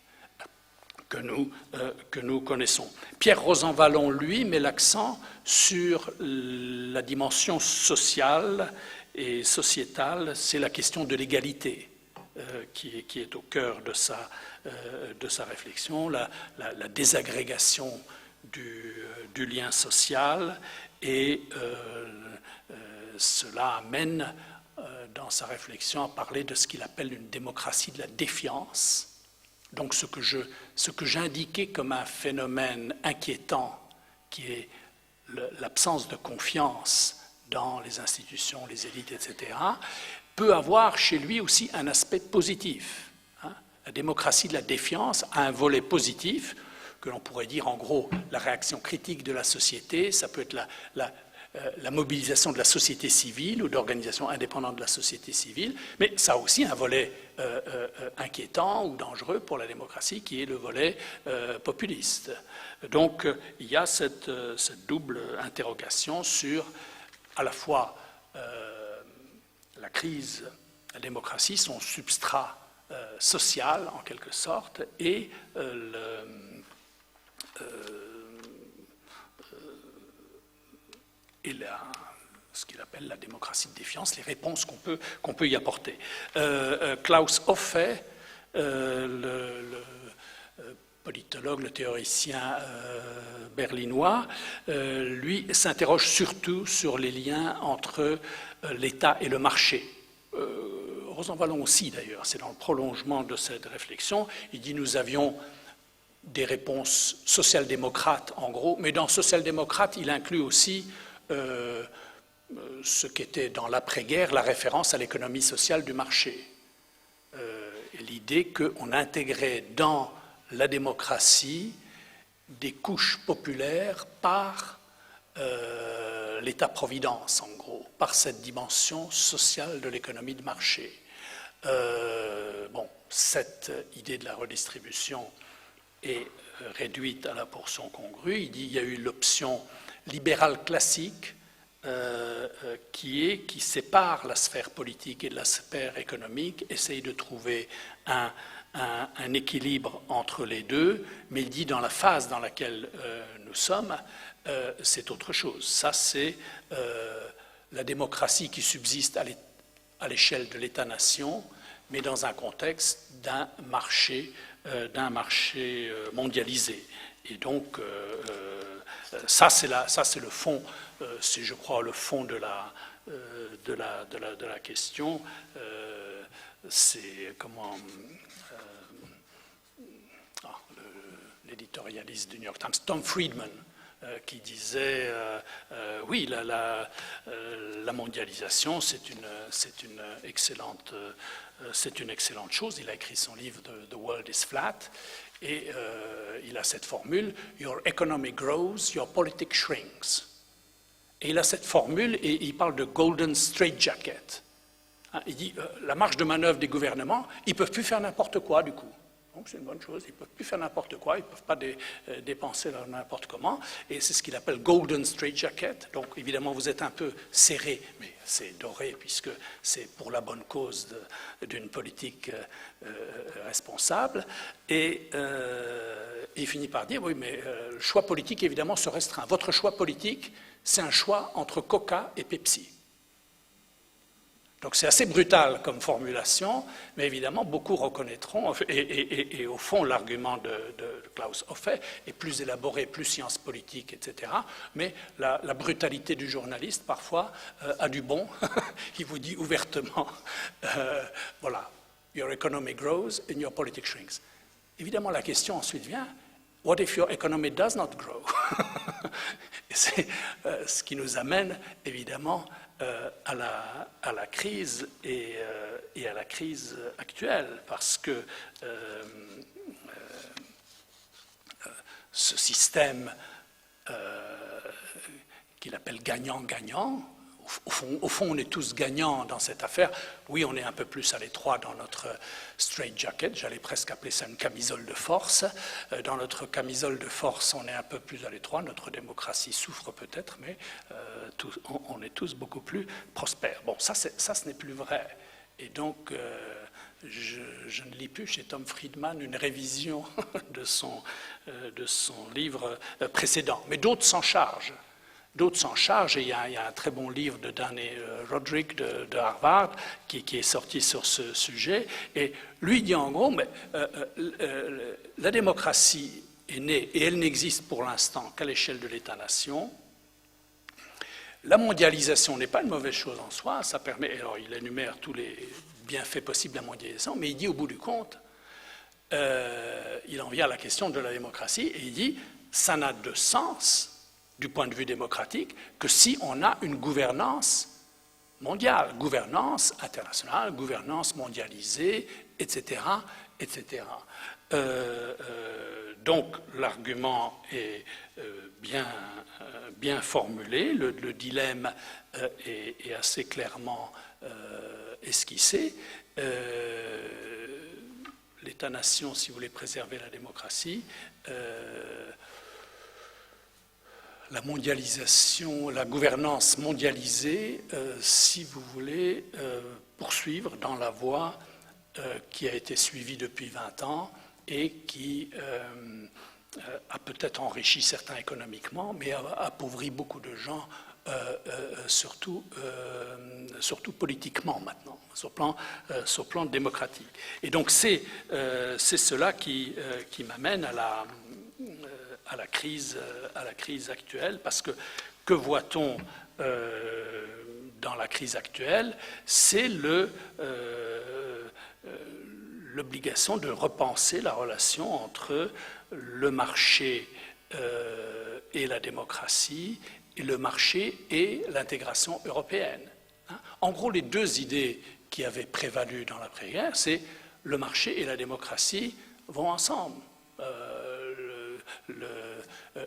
que nous connaissons. Pierre Rosanvallon, lui, met l'accent sur la dimension sociale et sociétale, c'est la question de l'égalité qui est au cœur de sa réflexion, la désagrégation du lien social, et cela amène dans sa réflexion à parler de ce qu'il appelle une démocratie de la défiance. Donc ce que j'indiquais comme un phénomène inquiétant, qui est l'absence de confiance dans les institutions, les élites, etc., peut avoir chez lui aussi un aspect positif. La démocratie de la défiance a un volet positif, que l'on pourrait dire en gros la réaction critique de la société, ça peut être la mobilisation de la société civile ou d'organisations indépendantes de la société civile, mais ça a aussi un volet inquiétant ou dangereux pour la démocratie qui est le volet populiste. Donc il y a cette double interrogation sur à la fois la crise, la démocratie, son substrat social en quelque sorte, et ce qu'il appelle la démocratie de défiance, les réponses qu'on peut y apporter. Klaus Hofe, le politologue, le théoricien berlinois, lui s'interroge surtout sur les liens entre l'État et le marché. Rosanvallon aussi d'ailleurs, c'est dans le prolongement de cette réflexion, il dit nous avions des réponses social-démocrates en gros, mais dans social-démocrate il inclut aussi ce qu'était dans l'après-guerre la référence à l'économie sociale du marché. L'idée qu'on intégrait dans la démocratie des couches populaires par l'État-providence, en gros, par cette dimension sociale de l'économie de marché. Cette idée de la redistribution est réduite à la portion congrue. Il dit qu'il y a eu l'option libérale classique qui sépare la sphère politique et la sphère économique, essaye de trouver un équilibre entre les deux, mais il dit dans la phase dans laquelle nous sommes, c'est autre chose. Ça, c'est la démocratie qui subsiste à l'échelle de l'État-nation, mais dans un contexte d'un marché mondialisé. Et donc, ça c'est le fond, c'est je crois le fond de la question. C'est comment l'éditorialiste du New York Times, Tom Friedman, qui disait oui, la mondialisation c'est une excellente chose. Il a écrit son livre The World is Flat et il a cette formule Your economy grows, your politics shrinks. Et il a cette formule et il parle de golden straitjacket. Il dit la marge de manœuvre des gouvernements, ils ne peuvent plus faire n'importe quoi du coup. Donc c'est une bonne chose, ils ne peuvent plus faire n'importe quoi, ils ne peuvent pas dépenser n'importe comment, et c'est ce qu'il appelle Golden Straitjacket. Donc évidemment vous êtes un peu serré, mais c'est doré puisque c'est pour la bonne cause d'une politique responsable. Et il finit par dire, oui mais le choix politique évidemment se restreint. Votre choix politique, c'est un choix entre Coca et Pepsi. Donc c'est assez brutal comme formulation, mais évidemment beaucoup reconnaîtront, et au fond l'argument de Klaus Hofe est plus élaboré, plus science politique, etc. Mais la brutalité du journaliste parfois a du bon. Il vous dit ouvertement, voilà, your economy grows and your politics shrinks. Évidemment la question ensuite vient, what if your economy does not grow? Et c'est ce qui nous amène évidemment à la crise et à la crise actuelle, parce que ce système qu'il appelle gagnant-gagnant, au fond, on est tous gagnants dans cette affaire. Oui, on est un peu plus à l'étroit dans notre straitjacket, j'allais presque appeler ça une camisole de force. Dans notre camisole de force, on est un peu plus à l'étroit, notre démocratie souffre peut-être, mais on est tous beaucoup plus prospères. Bon, ça ce n'est plus vrai. Et donc, je ne lis plus chez Tom Friedman une révision de son livre précédent, mais d'autres s'en chargent. D'autres s'en chargent, et il y a un très bon livre de Danny Roderick de Harvard qui est sorti sur ce sujet, et lui dit en gros, mais, la démocratie est née, et elle n'existe pour l'instant qu'à l'échelle de l'État-nation. La mondialisation n'est pas une mauvaise chose en soi, ça permet, alors il énumère tous les bienfaits possibles de la mondialisation, mais il dit au bout du compte, il en vient à la question de la démocratie, et il dit, ça n'a de sens du point de vue démocratique, que si on a une gouvernance mondiale, gouvernance internationale, gouvernance mondialisée, etc., etc. Donc l'argument est bien formulé, le dilemme est assez clairement esquissé. L'État-nation, si vous voulez préserver la démocratie, la mondialisation, la gouvernance mondialisée, si vous voulez poursuivre dans la voie qui a été suivie depuis 20 ans et qui a peut-être enrichi certains économiquement, mais a appauvri beaucoup de gens, surtout politiquement maintenant, sur le plan démocratique. Et donc c'est cela qui m'amène à la crise actuelle, parce que voit-on dans la crise actuelle? C'est l'obligation de repenser la relation entre le marché et la démocratie, et le marché et l'intégration européenne. En gros, les deux idées qui avaient prévalu dans l'après-guerre, c'est le marché et la démocratie vont ensemble.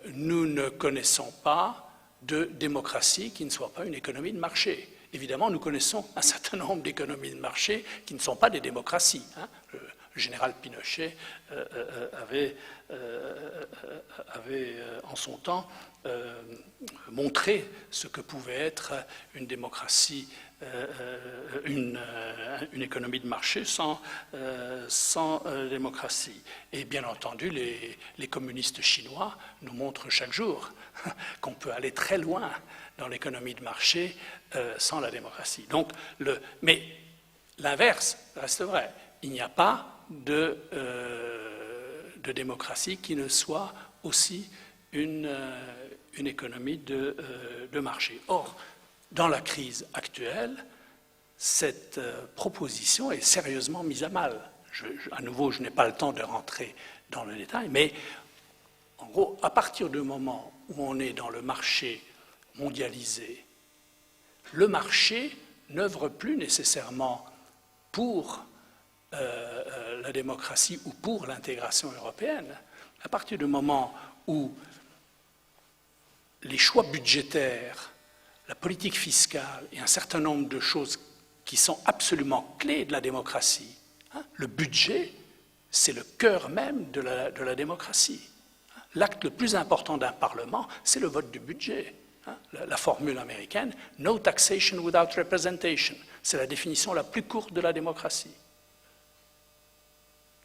Nous ne connaissons pas de démocratie qui ne soit pas une économie de marché. Évidemment, nous connaissons un certain nombre d'économies de marché qui ne sont pas des démocraties. Le général Pinochet avait en son temps montré ce que pouvait être une démocratie, une économie de marché sans démocratie. Et bien entendu, les communistes chinois nous montrent chaque jour qu'on peut aller très loin dans l'économie de marché sans la démocratie. Donc, mais l'inverse reste vrai. Il n'y a pas de démocratie qui ne soit aussi une économie de marché. Or, dans la crise actuelle, cette proposition est sérieusement mise à mal. À nouveau, je n'ai pas le temps de rentrer dans le détail, mais en gros, à partir du moment où on est dans le marché mondialisé, le marché n'œuvre plus nécessairement pour la démocratie ou pour l'intégration européenne. À partir du moment où les choix budgétaires, la politique fiscale et un certain nombre de choses qui sont absolument clés de la démocratie, le budget, c'est le cœur même de la démocratie. L'acte le plus important d'un Parlement, c'est le vote du budget. La formule américaine, « no taxation without representation », c'est la définition la plus courte de la démocratie.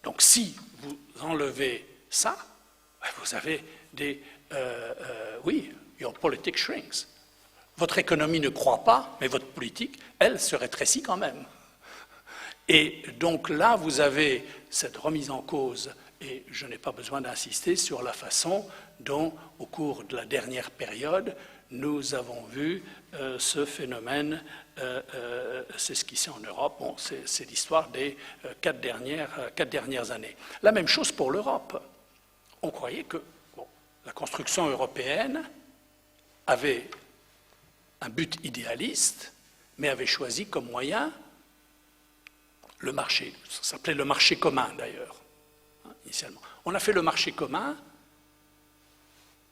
Donc si vous enlevez ça, vous avez des... oui, your politics shrinks. Votre économie ne croît pas, mais votre politique, elle, se rétrécit quand même. Et donc là, vous avez cette remise en cause, et je n'ai pas besoin d'insister sur la façon dont, au cours de la dernière période, nous avons vu ce phénomène s'esquisser en Europe. Bon, c'est l'histoire des 4 dernières années. La même chose pour l'Europe. On croyait que la construction européenne avait un but idéaliste, mais avait choisi comme moyen le marché. Ça s'appelait le marché commun, d'ailleurs, initialement. On a fait le marché commun,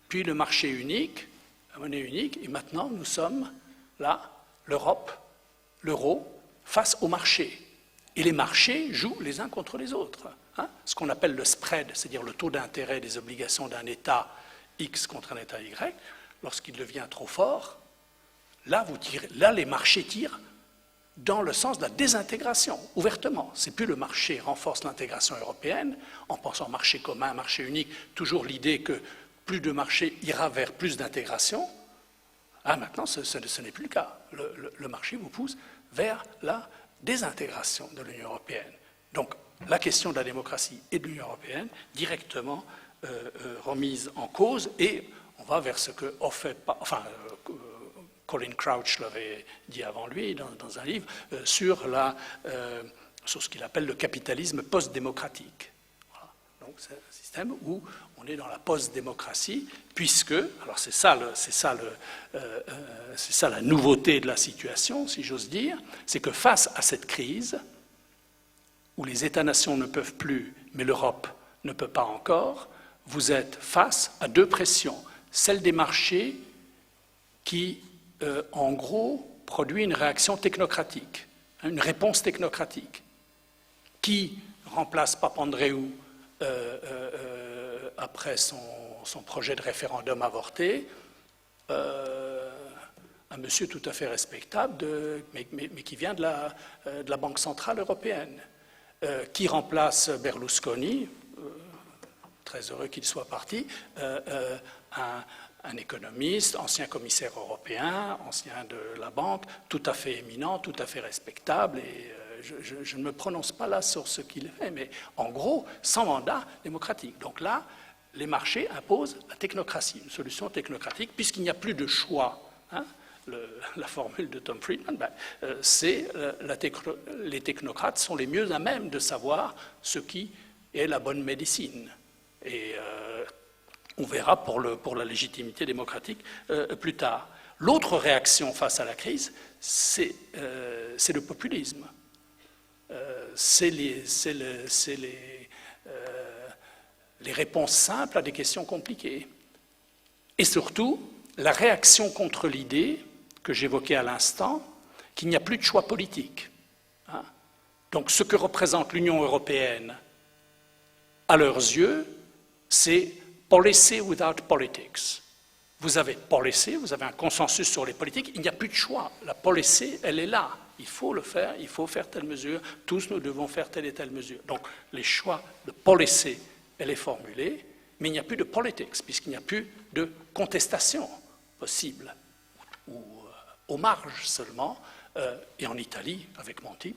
puis le marché unique, la monnaie unique, et maintenant nous sommes là, l'Europe, l'euro, face au marché. Et les marchés jouent les uns contre les autres. Ce qu'on appelle le spread, c'est-à-dire le taux d'intérêt des obligations d'un État X contre un État Y, lorsqu'il devient trop fort, là, les marchés tirent dans le sens de la désintégration, ouvertement. C'est plus le marché renforce l'intégration européenne, en pensant marché commun, marché unique, toujours l'idée que plus de marché ira vers plus d'intégration. Maintenant, ce n'est plus le cas. Le marché vous pousse vers la désintégration de l'Union européenne. Donc, la question de la démocratie et de l'Union européenne, directement remise en cause, et on va vers ce que Colin Crouch l'avait dit avant lui dans un livre, sur ce qu'il appelle le capitalisme post-démocratique. Voilà. Donc c'est un système où on est dans la post-démocratie, puisque, alors c'est ça la nouveauté de la situation, si j'ose dire, c'est que face à cette crise, où les États-nations ne peuvent plus, mais l'Europe ne peut pas encore, vous êtes face à 2 pressions. Celle des marchés qui, en gros, produit une réaction technocratique, une réponse technocratique, qui remplace Papandréou après son projet de référendum avorté, un monsieur tout à fait respectable, mais qui vient de la Banque centrale européenne, qui remplace Berlusconi, très heureux qu'il soit parti, un économiste, ancien commissaire européen, ancien de la banque, tout à fait éminent, tout à fait respectable, et je ne me prononce pas là sur ce qu'il fait, mais en gros, sans mandat démocratique. Donc là, les marchés imposent la technocratie, une solution technocratique, puisqu'il n'y a plus de choix. La formule de Tom Friedman, les technocrates sont les mieux à même de savoir ce qui est la bonne médecine. Et on verra pour la légitimité démocratique plus tard. L'autre réaction face à la crise, c'est le populisme. C'est les réponses simples à des questions compliquées. Et surtout, la réaction contre l'idée que j'évoquais à l'instant, qu'il n'y a plus de choix politique. Donc ce que représente l'Union européenne, à leurs yeux, c'est policy without politics. Vous avez policy, vous avez un consensus sur les politiques, il n'y a plus de choix. La policy, elle est là. Il faut le faire, il faut faire telle mesure, tous nous devons faire telle et telle mesure. Donc les choix de policy, elle est formulée, mais il n'y a plus de politics, puisqu'il n'y a plus de contestation possible, ou aux marges seulement. Et en Italie, avec Monti,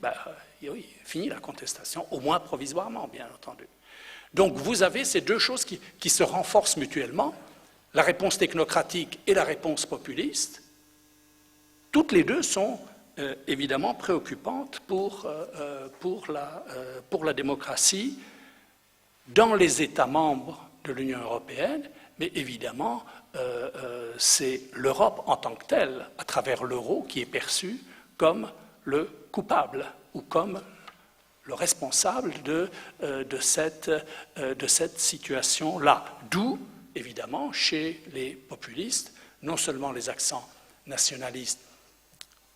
oui, fini la contestation, au moins provisoirement, bien entendu. Donc vous avez ces 2 choses qui se renforcent mutuellement, la réponse technocratique et la réponse populiste. Toutes les 2 sont évidemment préoccupantes pour la démocratie dans les États membres de l'Union européenne, mais évidemment, c'est l'Europe en tant que telle, à travers l'euro, qui est perçue comme le coupable ou comme le responsable de cette situation-là. D'où, évidemment, chez les populistes, non seulement les accents nationalistes,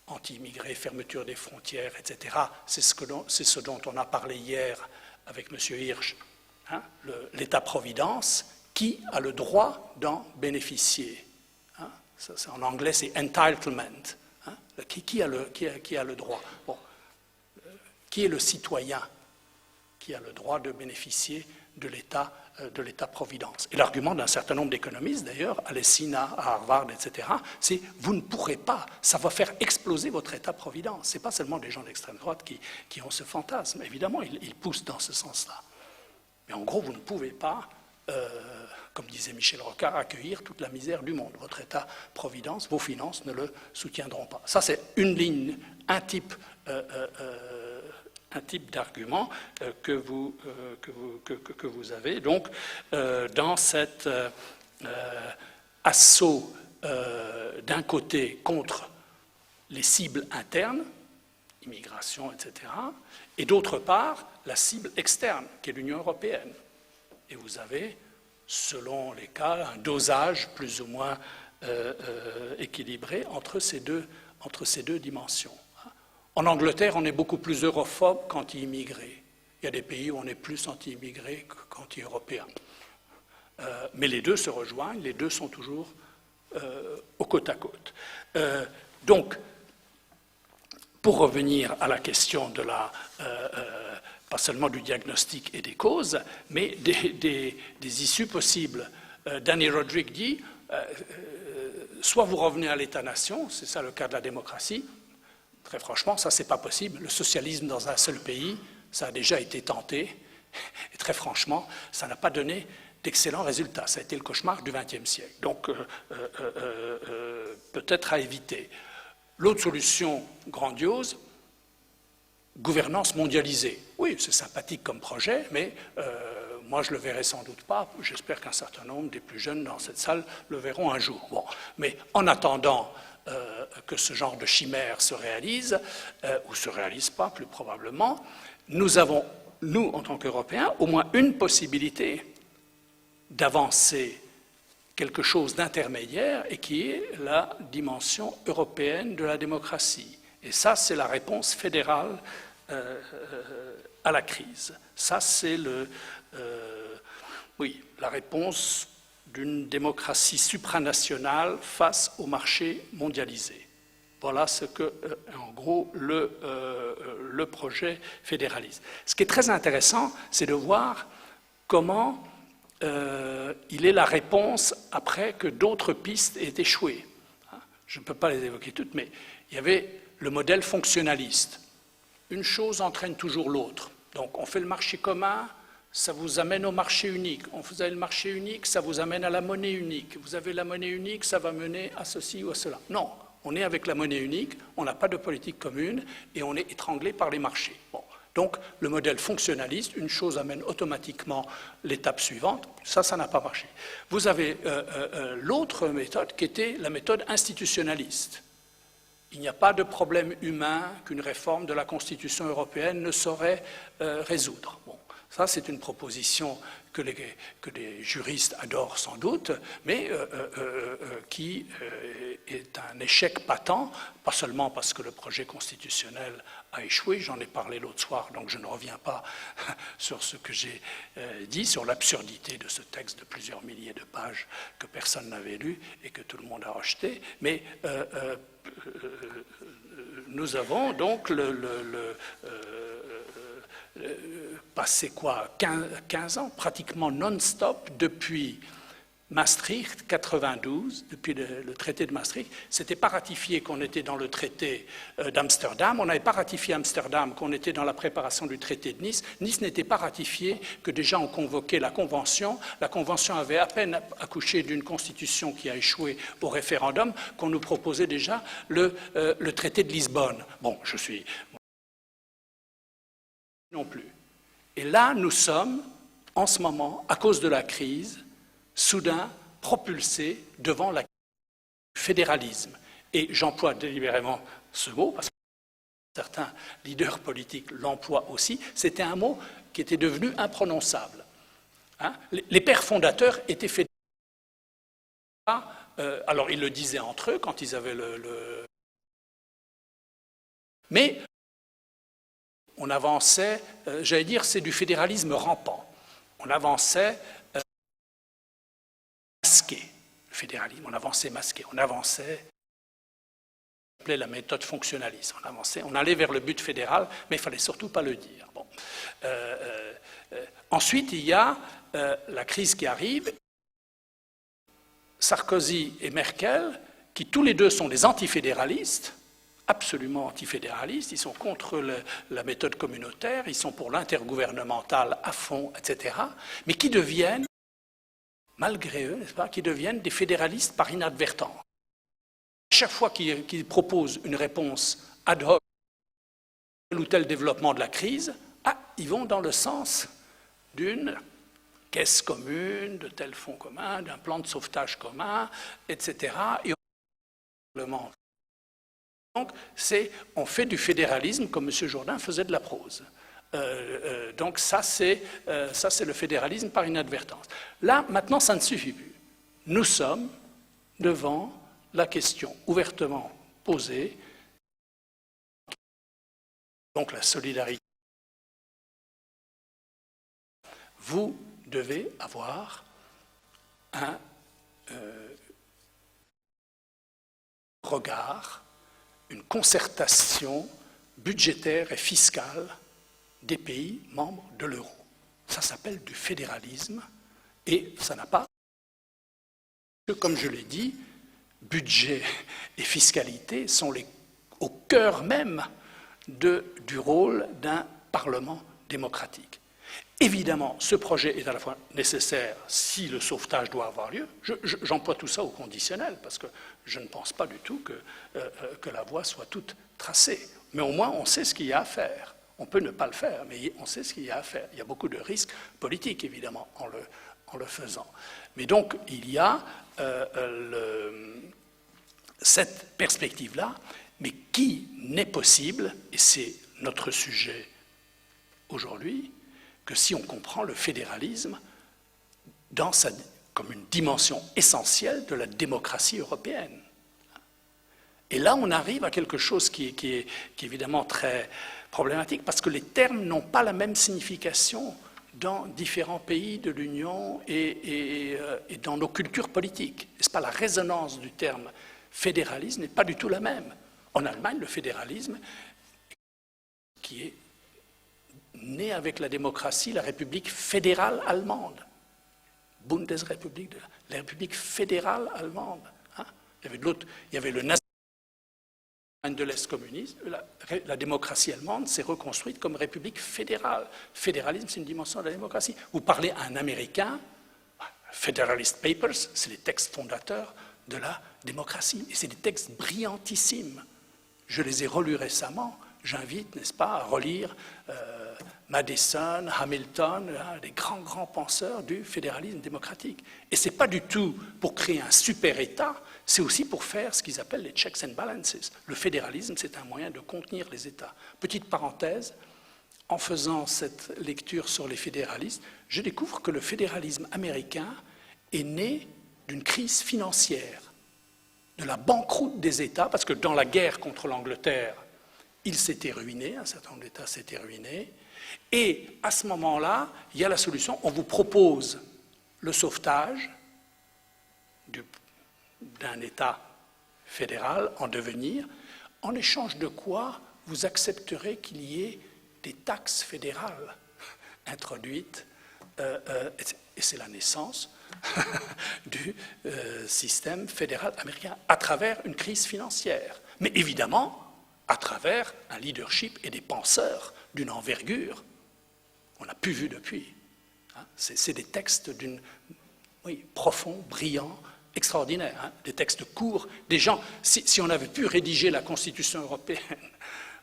anti-immigrés, fermeture des frontières, etc. C'est ce dont on a parlé hier avec M. Hirsch, hein, l'État-providence, qui a le droit d'en bénéficier. Hein, en anglais, c'est entitlement. Hein, qui a le droit? Bon, qui est le citoyen qui a le droit de bénéficier de l'État-providence? Et l'argument d'un certain nombre d'économistes, d'ailleurs, à l'ESINA, à Harvard, etc., c'est « vous ne pourrez pas, ça va faire exploser votre État-providence ». Ce n'est pas seulement des gens d'extrême droite qui ont ce fantasme. Évidemment, ils poussent dans ce sens-là. Mais en gros, vous ne pouvez pas, comme disait Michel Rocard, accueillir toute la misère du monde. Votre État-providence, vos finances ne le soutiendront pas. Ça, c'est une ligne, un type d'argument que vous avez. Donc, dans cet assaut d'un côté contre les cibles internes, immigration, etc., et d'autre part, la cible externe, qui est l'Union européenne. Et vous avez, selon les cas, un dosage plus ou moins équilibré entre ces deux dimensions. En Angleterre, on est beaucoup plus europhobe qu'anti-immigré. Il y a des pays où on est plus anti-immigré qu'anti-européen. Mais les deux se rejoignent, les deux sont toujours au côte à côte. Donc, pour revenir à la question de pas seulement du diagnostic et des causes, mais des issues possibles. Danny Roderick dit, soit vous revenez à l'État-nation, c'est ça le cas de la démocratie. Très franchement, ça, c'est pas possible. Le socialisme dans un seul pays, ça a déjà été tenté. Et très franchement, ça n'a pas donné d'excellents résultats. Ça a été le cauchemar du XXe siècle. Donc, peut-être à éviter. L'autre solution grandiose, gouvernance mondialisée. Oui, c'est sympathique comme projet, mais moi, je ne le verrai sans doute pas. J'espère qu'un certain nombre des plus jeunes dans cette salle le verront un jour. Bon. Mais en attendant que ce genre de chimère se réalise, ou ne se réalise pas, plus probablement, nous avons, nous, en tant qu'Européens, au moins une possibilité d'avancer quelque chose d'intermédiaire et qui est la dimension européenne de la démocratie. Et ça, c'est la réponse fédérale à la crise. Ça, c'est la réponse d'une démocratie supranationale face au marché mondialisé. Voilà ce que, en gros, le projet fédéralise. Ce qui est très intéressant, c'est de voir comment il est la réponse après que d'autres pistes aient échoué. Je ne peux pas les évoquer toutes, mais il y avait le modèle fonctionnaliste. Une chose entraîne toujours l'autre. Donc on fait le marché commun, ça vous amène au marché unique. Vous avez le marché unique, ça vous amène à la monnaie unique. Vous avez la monnaie unique, ça va mener à ceci ou à cela. Non, on est avec la monnaie unique, on n'a pas de politique commune et on est étranglé par les marchés. Bon. Donc, le modèle fonctionnaliste, une chose amène automatiquement l'étape suivante. Ça n'a pas marché. Vous avez l'autre méthode qui était la méthode institutionnaliste. Il n'y a pas de problème humain qu'une réforme de la Constitution européenne ne saurait résoudre. Bon, ça, c'est une proposition que les juristes adorent sans doute, mais qui est un échec patent, pas seulement parce que le projet constitutionnel a échoué, j'en ai parlé l'autre soir, donc je ne reviens pas sur ce que j'ai dit, sur l'absurdité de ce texte de plusieurs milliers de pages que personne n'avait lu et que tout le monde a rejeté, mais nous avons donc passé quoi, 15 ans, pratiquement non-stop depuis Maastricht, 92, depuis le traité de Maastricht. C'était pas ratifié qu'on était dans le traité d'Amsterdam. On n'avait pas ratifié Amsterdam qu'on était dans la préparation du traité de Nice. Nice n'était pas ratifié que déjà on convoquait la Convention. La Convention avait à peine accouché d'une constitution qui a échoué au référendum qu'on nous proposait déjà le traité de Lisbonne. Bon, je suis non plus. Et là, nous sommes, en ce moment, à cause de la crise, soudain propulsés devant la fédéralisme. Et j'emploie délibérément ce mot, parce que certains leaders politiques l'emploient aussi, c'était un mot qui était devenu imprononçable. Hein? Les pères fondateurs étaient fédéralistes. Alors ils le disaient entre eux quand ils avaient mais on avançait, j'allais dire, c'est du fédéralisme rampant. On avançait masqué, le fédéralisme, on avançait masqué, on avançait, on appelait la méthode fonctionnaliste, on avançait, on allait vers le but fédéral, mais il ne fallait surtout pas le dire. Bon. Ensuite, il y a la crise qui arrive, Sarkozy et Merkel, qui tous les deux sont des antifédéralistes, absolument antifédéralistes, ils sont contre la méthode communautaire, ils sont pour l'intergouvernemental à fond, etc., mais qui deviennent, malgré eux, n'est-ce pas, qui deviennent des fédéralistes par inadvertance. Chaque fois qu'ils proposent une réponse ad hoc à tel ou tel développement de la crise, ils vont dans le sens d'une caisse commune, de tel fonds commun, d'un plan de sauvetage commun, etc. Et donc, on fait du fédéralisme comme M. Jourdain faisait de la prose. Donc ça, c'est le fédéralisme par inadvertance. Là, maintenant, ça ne suffit plus. Nous sommes devant la question ouvertement posée, donc la solidarité. Vous devez avoir un regard, une concertation budgétaire et fiscale des pays membres de l'euro. Ça s'appelle du fédéralisme et ça n'a pas, comme je l'ai dit, budget et fiscalité sont au cœur même du rôle d'un Parlement démocratique. Évidemment, ce projet est à la fois nécessaire si le sauvetage doit avoir lieu. J'emploie tout ça au conditionnel parce que je ne pense pas du tout que la voie soit toute tracée. Mais au moins, on sait ce qu'il y a à faire. On peut ne pas le faire, mais on sait ce qu'il y a à faire. Il y a beaucoup de risques politiques, évidemment, en le faisant. Mais donc, il y a cette perspective-là, mais qui n'est possible, et c'est notre sujet aujourd'hui, que si on comprend le fédéralisme comme une dimension essentielle de la démocratie européenne. Et là, on arrive à quelque chose qui est évidemment très problématique, parce que les termes n'ont pas la même signification dans différents pays de l'Union et dans nos cultures politiques. N'est-ce pas, la résonance du terme fédéralisme n'est pas du tout la même. En Allemagne, le fédéralisme, qui est né avec la démocratie, la République fédérale allemande, Bundesrepublik, la République fédérale allemande. Hein, il y avait le nazisme de l'Est communiste, la démocratie allemande s'est reconstruite comme République fédérale. Fédéralisme, c'est une dimension de la démocratie. Vous parlez à un Américain, Federalist Papers, c'est les textes fondateurs de la démocratie. Et c'est des textes brillantissimes. Je les ai relus récemment. J'invite, n'est-ce pas, à relire Madison, Hamilton, les grands penseurs du fédéralisme démocratique. Et ce n'est pas du tout pour créer un super-État, c'est aussi pour faire ce qu'ils appellent les checks and balances. Le fédéralisme, c'est un moyen de contenir les États. Petite parenthèse, en faisant cette lecture sur les fédéralistes, je découvre que le fédéralisme américain est né d'une crise financière, de la banqueroute des États, parce que dans la guerre contre l'Angleterre, il s'était ruiné, un certain nombre d'États s'étaient ruinés, et à ce moment-là, il y a la solution, on vous propose le sauvetage d'un État fédéral en devenir, en échange de quoi vous accepterez qu'il y ait des taxes fédérales introduites, et c'est la naissance du système fédéral américain à travers une crise financière. Mais évidemment, à travers un leadership et des penseurs d'une envergure qu'on n'a plus vu depuis. C'est des textes profonds, brillants, extraordinaires, hein, des textes courts, des gens, si on avait pu rédiger la Constitution européenne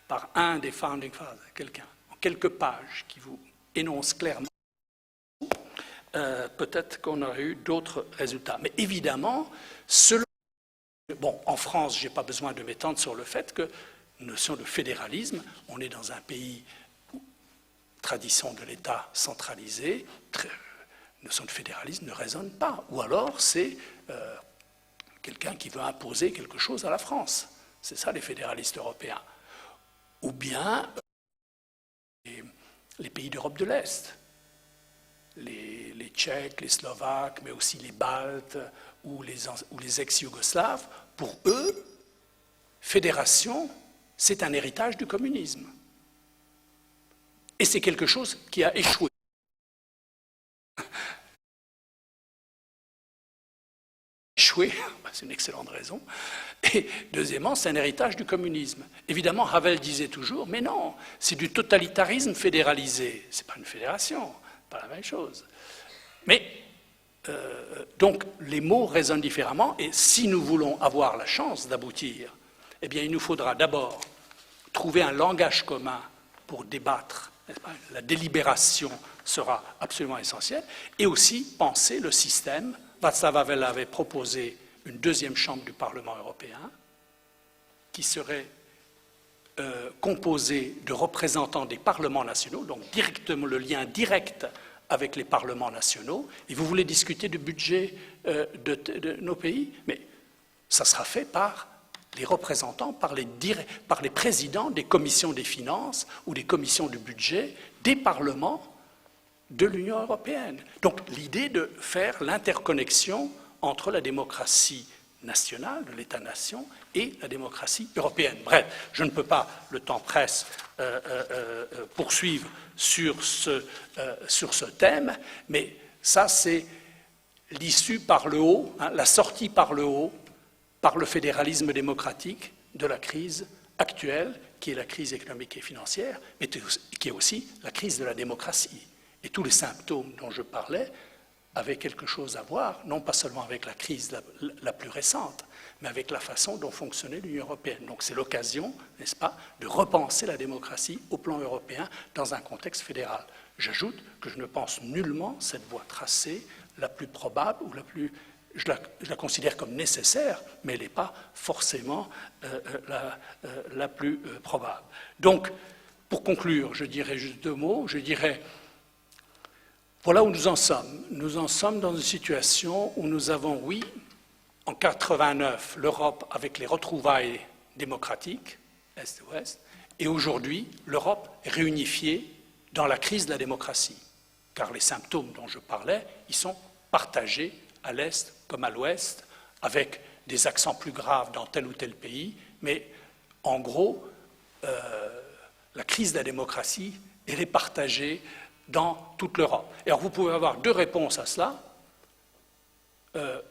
par un des founding fathers, quelqu'un, en quelques pages qui vous énonce clairement, peut-être qu'on aurait eu d'autres résultats. Mais évidemment, en France, je n'ai pas besoin de m'étendre sur le fait que notion de fédéralisme, on est dans un pays où tradition de l'État centralisé, notion de fédéralisme ne résonne pas. Ou alors c'est quelqu'un qui veut imposer quelque chose à la France. C'est ça les fédéralistes européens. Ou bien les pays d'Europe de l'Est, les Tchèques, les Slovaques, mais aussi les Baltes ou les ex-Yougoslaves. Pour eux, fédération, c'est un héritage du communisme. Et c'est quelque chose qui a échoué. C'est une excellente raison. Et deuxièmement, c'est un héritage du communisme. Évidemment, Havel disait toujours, mais non, c'est du totalitarisme fédéralisé. Ce n'est pas une fédération, pas la même chose. Mais, donc, les mots résonnent différemment, et si nous voulons avoir la chance d'aboutir, eh bien, il nous faudra d'abord trouver un langage commun pour débattre. La délibération sera absolument essentielle, et aussi penser le système. Václav Havel avait proposé une deuxième chambre du Parlement européen qui serait composée de représentants des parlements nationaux, donc directement le lien direct avec les parlements nationaux. Et vous voulez discuter du budget de nos pays, mais ça sera fait par les représentants, par les présidents des commissions des finances ou des commissions du budget des parlements de l'Union européenne. Donc l'idée de faire l'interconnexion entre la démocratie nationale, de l'État-nation, et la démocratie européenne. Bref, je ne peux pas, le temps presse, poursuivre sur ce thème, mais ça c'est l'issue par le haut, la sortie par le haut, par le fédéralisme démocratique de la crise actuelle, qui est la crise économique et financière, mais qui est aussi la crise de la démocratie. Et tous les symptômes dont je parlais avaient quelque chose à voir, non pas seulement avec la crise la plus récente, mais avec la façon dont fonctionnait l'Union européenne. Donc c'est l'occasion, n'est-ce pas, de repenser la démocratie au plan européen dans un contexte fédéral. J'ajoute que je ne pense nullement cette voie tracée la plus probable ou la plus... Je la considère comme nécessaire, mais elle n'est pas forcément la plus probable. Donc, pour conclure, je dirais juste deux mots. Je dirais, voilà où nous en sommes. Nous en sommes dans une situation où nous avons, oui, en 89, l'Europe avec les retrouvailles démocratiques, Est et Ouest, et aujourd'hui, l'Europe est réunifiée dans la crise de la démocratie. Car les symptômes dont je parlais, ils sont partagés à l'Est comme à l'Ouest, avec des accents plus graves dans tel ou tel pays, mais en gros, la crise de la démocratie, elle est partagée dans toute l'Europe. Et alors vous pouvez avoir deux réponses à cela.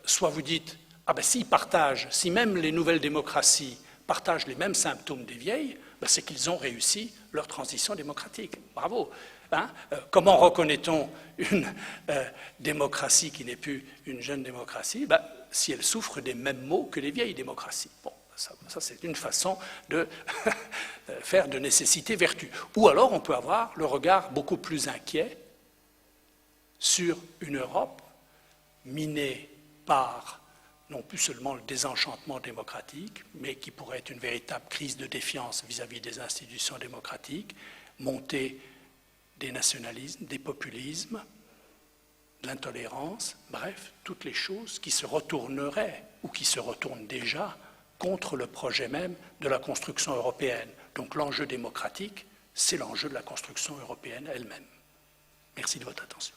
Soit vous dites, ah ben s'ils partagent, si même les nouvelles démocraties partagent les mêmes symptômes des vieilles, ben c'est qu'ils ont réussi leur transition démocratique. Bravo. Hein? Comment reconnaît-on une démocratie qui n'est plus une jeune démocratie? Ben, si elle souffre des mêmes maux que les vieilles démocraties. Bon, ça c'est une façon de faire de nécessité vertu. Ou alors on peut avoir le regard beaucoup plus inquiet sur une Europe minée par non plus seulement le désenchantement démocratique, mais qui pourrait être une véritable crise de défiance vis-à-vis des institutions démocratiques, montée des nationalismes, des populismes, de l'intolérance, bref, toutes les choses qui se retourneraient ou qui se retournent déjà contre le projet même de la construction européenne. Donc l'enjeu démocratique, c'est l'enjeu de la construction européenne elle-même. Merci de votre attention.